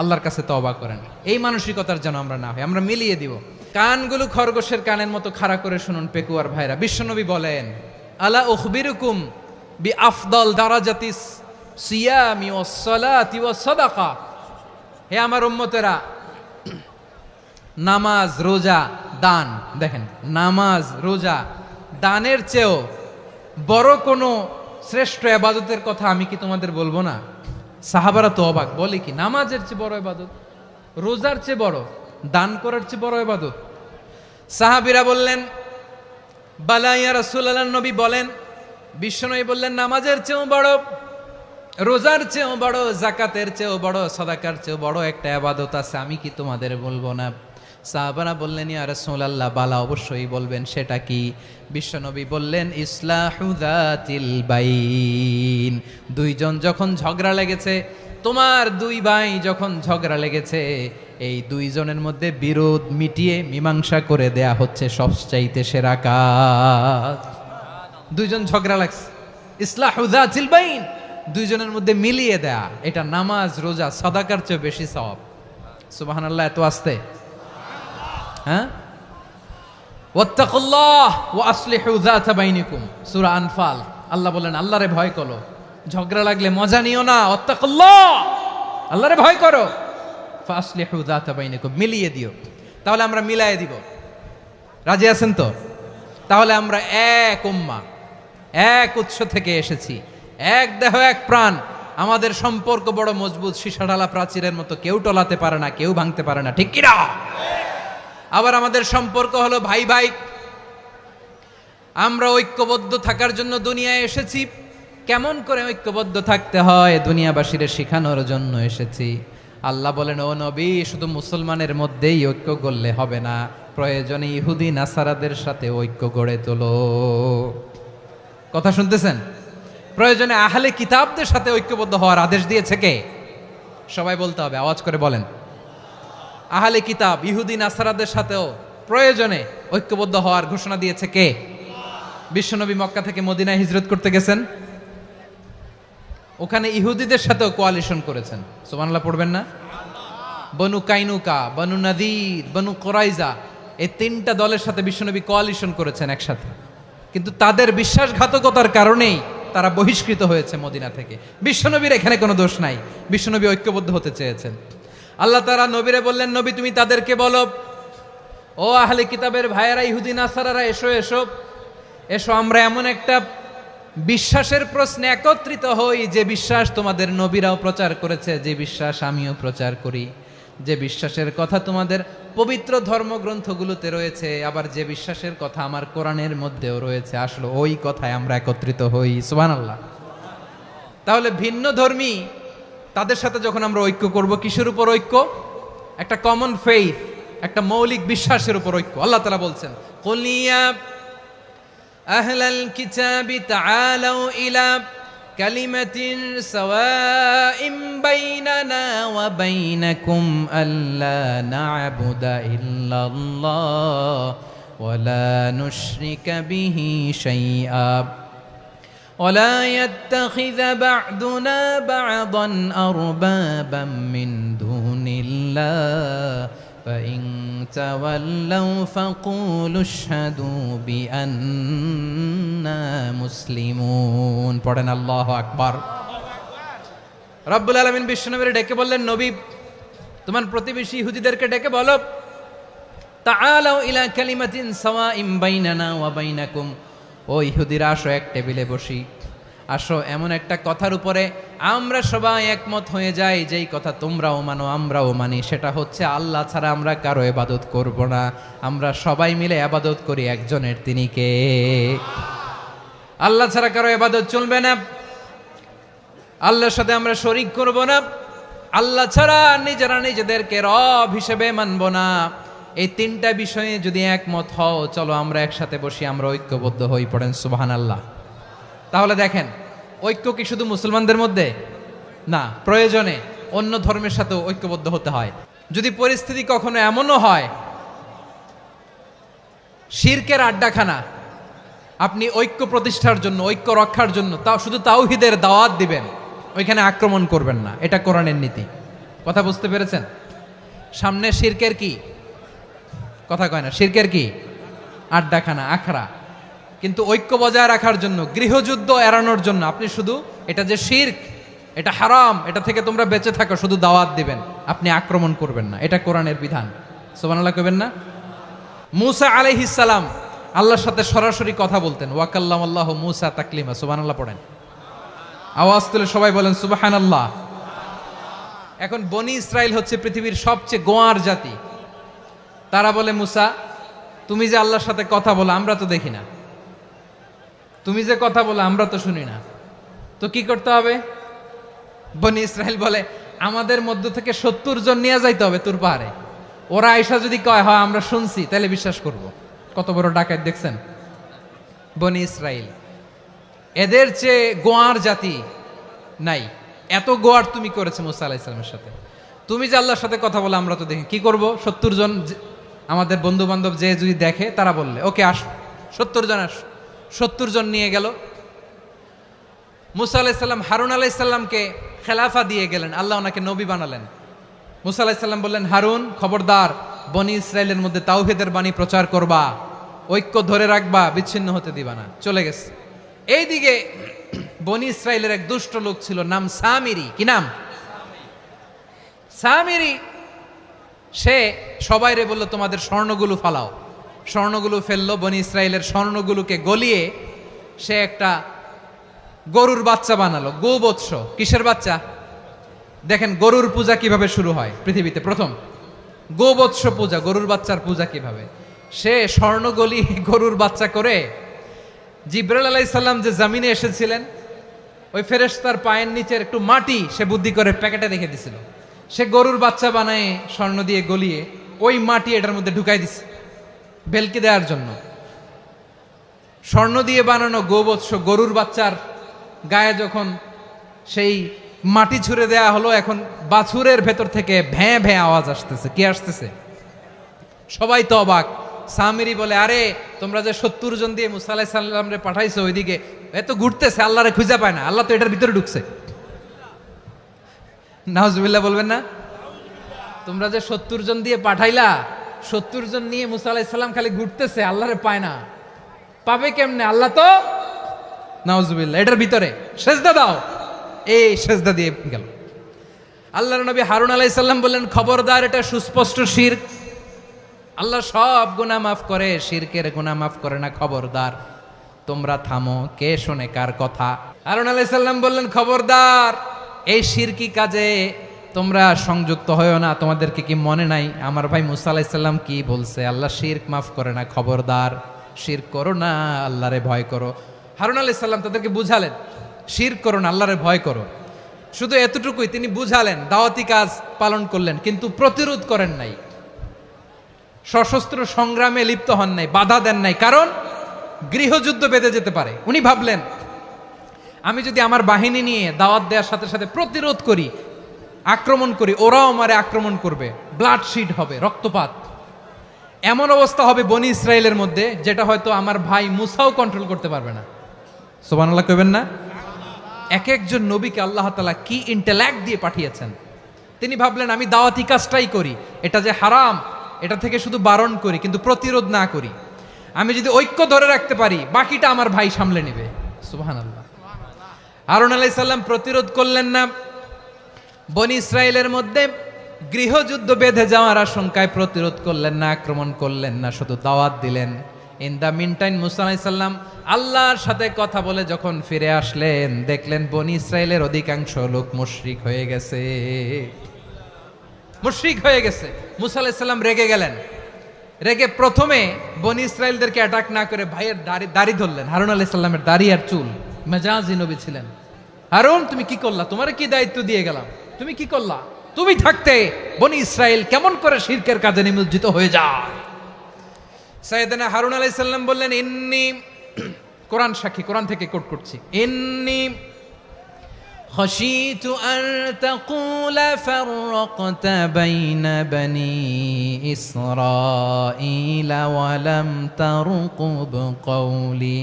আল্লাহর কাছে তওবা করেন, এই মানসিকতার যেন আমরা না হই, আমরা মিলিয়ে দিব। কানগুলো খরগোশের কানের মতো খাড়া করে শুনুন পেকুয়ার ভাইরা। বিশ্বনবী বলেন, আলা উখবিরুকুম বি আফদল দারাজাতিস সিয়ামি ওয়াস সালাতি ওয়াস সাদাকা। হে আমার উম্মতেরা, নামাজ, রোজা, দান, দেখেন নামাজ, রোজা, দানের চেয়েও বড় কোনো শ্রেষ্ঠ ইবাদতের কথা আমি কি তোমাদের বলবো না? সাহাবারা তো অবাক, বলে কি নামাজের চেয়ে বড় ইবাদত, রোজার চেয়ে বড়, দান করার চেয়ে বড় ইবাদত? সাহাবীরা বললেন, বালা ইয়া রাসূলুল্লাহ। নবী বলেন, বিশ্বনবী বললেন, নামাজের চেয়েও বড়, রোজার চেয়েও বড়, যাকাতের চেয়েও বড়, সাদাকার চেয়েও বড় একটা ইবাদত আছে, আমি কি তোমাদের বলবো না? সাহাবারা বললেন, ইয়া রাসূলুল্লাহ, বালা অবশ্যই বলবেন, সেটা কি? বিশ্বনবী বললেন, ইসলাহু যাতিল বাইন। দুইজন যখন ঝগড়া লেগেছে, তোমার দুই ভাই যখন ঝগড়া লেগেছে, এই দুইজনের মধ্যে বিরোধ মিটিয়ে মীমাংসা করে দেয়া হচ্ছে সবচাইতে সেরা কাজ। দুইজন ঝগড়া লাগছে, ইসলাহু যাতিল বাইন, দুইজনের মধ্যে মিলিয়ে দেয়া, এটা নামাজ, রোজা, সাদাকার চেয়ে বেশি সওয়াব। সুবহানাল্লাহ, এত আস্তে? হ্যাঁ, ওয়াত্তাকুল্লাহ ওয়া আসলিহু যাতা বাইনিকুম, সূরা আনফাল। আল্লাহ বলেন, আল্লাহরে ভয় করো, ঝগড়া লাগলে মজা নিও না, ওয়াত্তাকুল্লাহ, আল্লাহরে ভয় করো, ফাসলিহু যাতা বাইনিকুম, মিলিয়ে দিও। তাহলে আমরা মিলায়ে দিব, রাজি আছেন তো? তাহলে আমরা এক উম্মাহ, এক উৎস থেকে এসেছি, এক দেহ এক প্রাণ, আমাদের সম্পর্ক বড় মজবুত, সীসাঢালা প্রাচীরের মতো, কেউ টলাতে পারে না, কেউ ভাঙতে পারে না, ঠিক কিনা? আবার আমাদের সম্পর্ক হলো ভাই ভাই, আমরা ঐক্যবদ্ধ থাকার জন্য দুনিয়ায় এসেছি। কেমন করে ঐক্যবদ্ধ থাকতে হয় দুনিয়াবাসীর শেখানোর জন্য এসেছি। আল্লাহ বলেন, ও নবী, শুধু মুসলমানের মধ্যেই ঐক্য গড়লে হবে না, প্রয়োজনে ইহুদি নাসারাদের সাথে ঐক্য গড়ে তোলো। কথা শুনতেছেন? প্রয়োজনে আহলে কিতাবদের সাথে ঐক্যবদ্ধ হওয়ার আদেশ দিয়েছে কে? সবাই বলতে হবে, আওয়াজ করে বলেন। আহলে কিতাব, ইহুদি নাসারাদের সাথেও প্রয়োজনে ঐক্যবদ্ধ হওয়ার ঘোষণা দিয়েছে কে? বিশ্বনবী মক্কা থেকে মদিনায় হিজরত করতে গেছেন, ওখানে ইহুদিদের সাথেও কোয়ালিশন করেছেন। সুবহানাল্লাহ পড়বেন না? বনু কাইনুকা, বনু নাদির, বনু কোরাইজা, এই তিনটা দলের সাথে বিশ্বনবী কোয়ালিশন করেছেন একসাথে। কিন্তু তাদের বিশ্বাসঘাতকতার কারণেই তারা বহিষ্কৃত হয়েছে মদিনা থেকে। বিশ্বনবীর এখানে কোনো দোষ নাই, বিশ্বনবী ঐক্যবদ্ধ হতে চেয়েছেন। আল্লাহ তাআলা নবীরে বললেন, নবী তুমি তাদেরকে বলো, ও আহলে কিতাবের ভাইয়েরা, ইহুদি নাসারারা, এসো এসো এসো, আমরা এমন একটা বিশ্বাসের প্রশ্নে একত্রিত হই যে বিশ্বাস তোমাদের নবীরাও প্রচার করেছে, যে বিশ্বাস আমিও প্রচার করি, যে বিশ্বাসের কথা তোমাদের পবিত্র ধর্মগ্রন্থগুলোতে রয়েছে, আবার যে বিশ্বাসের কথা আমার কোরআনের মধ্যেও রয়েছে, আসলে ওই কথায় আমরা একত্রিত হই। সুবহানাল্লাহ। তাহলে ভিন্ন ধর্মী তাদের সাথে যখন আমরা ঐক্য করব, কিসের উপর ঐক্য? একটা কমন ফেইথ, একটা মৌলিক বিশ্বাসের উপর ঐক্য। আল্লাহ তাআলা বলছেন, কুল ইয়া আহলাল কিতাবি তাআলাউ ইলা কালিমাতিন সাওয়াইম বাইনানা ওয়া বাইনাকুম আল্লা না'বুদা ইল্লাল্লাহ ওয়া লা নুশরিকা বিহি শাইআ ولا يتخذ بعضنا بعضا أربابا من دون الله فإن تولوا فقولوا اشهدوا بأننا مسلمون পড়েন আল্লাহু আকবার। রব্বুল আলামিন বিশ্বনবীর ডেকে বললেন, নবী তোমার প্রতিবেশী ইহুদিদেরকে ডেকে বলো, তাআলাউ ইলা কালিমাতিন সাওয়াইম বাইনানা ওয়া বাইনাকুম, ও ইহুদিরা আসো এক টেবিলে বসি, আসো এমন একটা কথার উপরে আমরা সবাই একমত হয়ে যাই, যেই কথা তোমরাও মানো আমরাও মানি, সেটা হচ্ছে আল্লাহ ছাড়া আমরা কারো ইবাদত করব না, আমরা সবাই মিলে ইবাদত করি একজনের, তিনি কে? আল্লাহ ছাড়া কারো ইবাদত চলবে না, আল্লাহর সাথে আমরা শরীক করব না, আল্লাহ ছাড়া নিজেরা নিজেদেরকে রব হিসেবে মানব না। এই তিনটা বিষয়ে যদি একমত হও, চলো আমরা একসাথে বসি, আমরা ঐক্যবদ্ধ হই। পড়েন সুবহানাল্লাহ। তাহলে দেখেন, ঐক্য কি শুধু মুসলমানদের মধ্যে না, প্রয়োজনে অন্য ধর্মের সাথেও ঐক্যবদ্ধ হতে হয়। যদি পরিস্থিতি কখনো এমনও হয় শিরকের আড্ডাখানা, আপনি ঐক্য প্রতিষ্ঠার জন্য, ঐক্য রক্ষার জন্য তাও শুধু তাওহীদের দাওয়াত দিবেন, ওইখানে আক্রমণ করবেন না, এটা কোরআনের নীতি। কথা বুঝতে পেরেছেন? সামনে শিরকের কি কথা কয় না, শিরকের কি আড্ডাখানা, আখড়া। কিন্তু ঐক্য বজায় রাখার জন্য, গৃহযুদ্ধ এড়ানোর জন্য আপনি শুধু এটা যে শিরক, এটা হারাম, এটা থেকে তোমরা বেঁচে থাকো, শুধু দাওয়াত দিবেন, আপনি আক্রমণ করবেন না, এটা কোরআনের বিধান। সুবহানাল্লাহ কইবেন না? মূসা আলাইহিস সালাম আল্লাহর সাথে সরাসরি কথা বলতেন, ওয়া কাল্লামাল্লাহু মূসা তাকলিমা। সুবহানাল্লাহ পড়েন, আওয়াজ তুলে সবাই বলেন সুবহানাল্লাহ। এখন বনি ইসরাইল হচ্ছে পৃথিবীর সবচেয়ে গোয়ার জাতি। তারা বলে, মূসা তুমি যে আল্লাহর সাথে কথা বলো আমরা তো দেখি না, তুমি যে কথা বলো আমরা তো শুনি না, তো কি করতে হবে? বনি ইসরাইল বলে, আমাদের মধ্য থেকে 70 জন নিয়ে যাইতে হবে তুর পাহাড়ে, ওরা আয়েশা যদি কয় হয় আমরা শুনছি তাহলে বিশ্বাস করব। কত বড় ডাকাত দেখছেন বনি ইসরাইল। এদের চেয়ে গোয়ার জাতি নাই, এত গোয়ার তুমি করেছে মুসা আলাইহিস সালামের সাথে। তুমি যে আল্লাহর সাথে কথা বলে আমরা তো দেখি, কি করব? 70 জন আমাদের বন্ধু বান্ধব যে যদি দেখে, তারা বললে ওকে আস, 70 জন আস। 70 জন নিয়ে গেল। মুসা আলাইহিস সালাম হারুন আলাইহিস সালামকে খেলাফা দিয়ে গেলেন, আল্লাহ ওনাকে নবী বানালেন। মুসা আলাইহিস সালাম বললেন, হারুন খবরদার, বনি ইসরাইলের মধ্যে তাওহীদের বাণী প্রচার করবা, ঐক্য ধরে রাখবা, বিচ্ছিন্ন হতে দিবা না। চলে গেছে। এইদিকে বনি ইসরাইলের এক দুষ্ট লোক ছিল, নাম সামিরি। কি নাম? সামিরি। সে সবাইরে বলল, তোমাদের স্বর্ণগুলো ফালাও। স্বর্ণগুলো ফেললো, বনি ইসরাইলের স্বর্ণগুলোকে গলিয়ে সে একটা গরুর বাচ্চা বানালো, গোবৎস। কিসের বাচ্চা? দেখেন গরুর পূজা কিভাবে শুরু হয় পৃথিবীতে, প্রথম গোবৎস পূজা, গরুর বাচ্চার পূজা কিভাবে। সে স্বর্ণ গলিয়ে গরুর বাচ্চা করে, জিব্রাইল আলাইহিস সালাম যে জমিনে এসেছিলেন, ওই ফেরেশতার পায়ের নিচের একটু মাটি সে বুদ্ধি করে প্যাকেটে রেখে দিছিল। সে গরুর বাচ্চা বানায় স্বর্ণ দিয়ে গলিয়ে ওই মাটি এটার মধ্যে ঢুকাই দিছে ভেলকি দেওয়ার জন্য। স্বর্ণ দিয়ে বানানো গোবৎস গরুর বাচ্চার গায়ে যখন সেই মাটি ছুঁড়ে দেয়া হলো, এখন বাছুরের ভেতর থেকে ভ্যাঁ ভ্যাঁ আওয়াজ আসতেছে। কি আসতেছে? সবাই তো অবাক। সামিরি বলে, আরে তোমরা যে 70 জন দিয়ে মুসা আলাইহিস সালামরে পাঠাইছো, ওইদিকে এত ঘুরতেছে, আল্লাহরে খুঁজে পায় না, আল্লাহ তো এটার ভিতরে ঢুকছে। নাউজুবিল্লাহ বলবেন না? তোমরা যে 70 জন দিয়ে পাঠাইলা, 70 জন নিয়ে মুসা আলাইহিস সালাম খালি ঘুরতেছে, আল্লাহরে পায় না। পাবে কেমনে? আল্লাহ তো নাউজুবিল্লাহ এটার ভিতরে সেজদা দাও, এই সেজদা দিয়ে গেল। আল্লাহর নবী হারুন আলাইহিস সালাম বললেন, খবরদার, এটা সুস্পষ্ট শিরক। আল্লাহ সব গুনাহ মাফ করে, শিরকের গুনাহ মাফ করে না, খবরদার তোমরা থামো। কে শোনে কার কথা? হারুন আলাইহিস সালাম বললেন, খবরদার, এই শিরকি কাজে তোমরা সংযুক্ত হয়ো না। তোমাদেরকে কি মনে নাই আমার ভাই মুসা আলাইহিস সালাম কি বলছে? আল্লাহ শিরক মাফ করে না, খবরদার শিরক করো না, আল্লাহরে ভয় করো। হারুন আলাইহিস সালাম তাদেরকে বুঝালেন, শিরক করো না, আল্লাহরে ভয় করো। শুধু এতটুকুই তিনি বুঝালেন, দাওয়াতি কাজ পালন করলেন, কিন্তু প্রতিরোধ করেন নাই, সশস্ত্র সংগ্রামে লিপ্ত হন নাই, বাধা দেন নাই, কারণ গৃহযুদ্ধ বেঁধে যেতে পারে। উনি ভাবলেন, আমি যদি আমার বাহিনী নিয়ে দাওয়াত দেওয়ার সাথে সাথে প্রতিরোধ করি, আক্রমণ করি, ওরাও আমারে আক্রমণ করবে, ব্লাডশিড হবে, রক্তপাত, এমন অবস্থা হবে বনি ইসরায়েলের মধ্যে যেটা হয়তো আমার ভাই মুসাও কন্ট্রোল করতে পারবে না। সুবহানাল্লাহ কইবেন না? এক একজন নবীকে আল্লাহ তাআলা কি ইন্টেলেক্ট দিয়ে পাঠিয়েছেন। তিনি ভাবলেন, আমি দাওয়াতি কাজটাই করি, এটা যে হারাম এটা থেকে শুধু বারণ করি, কিন্তু প্রতিরোধ না করি। আমি যদি ঐক্য ধরে রাখতে পারি, বাকিটা আমার ভাই সামলে নেবে। সুবহানাল্লাহ। হারুন আলাইহিস সালাম প্রতিরোধ করলেন না, বনি ইসরায়েলের মধ্যে গৃহযুদ্ধ বেঁধে যাওয়ার আশঙ্কায় প্রতিরোধ করলেন না, আক্রমণ করলেন না, শুধু দাওয়াত দিলেন। ইন দ্য মিন টাইম মুসা আলাইহিস সালাম আল্লাহর সাথে কথা বলে যখন ফিরে আসলেন, দেখলেন বনি ইসরায়েলের অধিকাংশ লোক মুশরিক হয়ে গেছে, মুশরিক হয়ে গেছে। মুসা আলাইহিস সালাম রেগে গেলেন, রেগে প্রথমে বনি ইসরায়েলদেরকে অ্যাটাক না করে ভাইয়ের দাড়ি ধরলেন। হারুন আলাইহিস সালামের দাড়ি আর চুল, মেজাজি নবী ছিলেন। হারুন, তুমি কি করলা? তোমার কি দায়িত্ব দিয়ে গেলাম, তুমি কি করলা? তুমি থাকতে বনি ইসরায়েল কেমন করে শিরকের কাজে নিমজ্জিত হয়ে যায়? সাইয়েদনা হারুন আলাইহিস সালাম বললেন, ইন্নী, কোরআন সাক্ষী, কোরআন থেকে কোট করছি, ইন্নী خشيت أن تقول فرقت بين بني إسرائيل ولم ترقب قولي।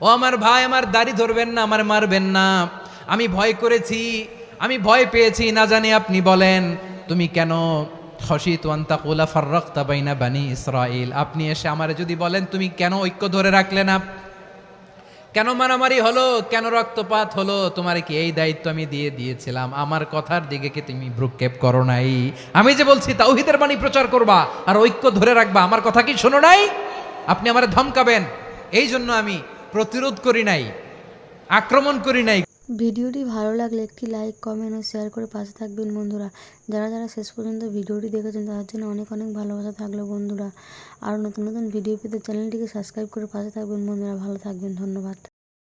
ও আমার ভাই, আমার দাড়ি ধরবেন না, আমার মারবেন না। আমি ভয় করেছি, আমি ভয় পেয়েছি, না জানি আপনি বলেন তুমি কেন খশিতু আন তাকুলা ফাররাকতা বাইনা বানি ইসরাইল, আপনি এসে আমারে যদি বলেন তুমি কেন ঐক্য ধরে রাখলে না, কেন মারামারি হলো, কেন রক্তপাত হলো, তোমার কি এই দায়িত্ব আমি দিয়ে দিয়েছিলাম? আমার কথার দিকে কি তুমি ভ্রুক্ষেপ করো নাই? আমি যে বলছি তাওহীদের বাণী প্রচার করবা আর ঐক্য ধরে রাখবা, আমার কথা কি শোনো নাই? আপনি আমারে ধমকাবেন, এই জন্য আমি প্রতিরোধ করি নাই, আক্রমণ করি নাই। ভিডিওটি ভালো লাগলে একটি লাইক, কমেন্ট ও শেয়ার করে পাশে থাকবেন বন্ধুরা। যারা যারা শেষ পর্যন্ত ভিডিওটি দেখেছেন তাদের জন্য অনেক অনেক ভালোবাসা থাকলো বন্ধুরা। আর নতুন নতুন ভিডিও পেতে চ্যানেলটিকে সাবস্ক্রাইব করে পাশে থাকবেন বন্ধুরা। ভালো থাকবেন, ধন্যবাদ।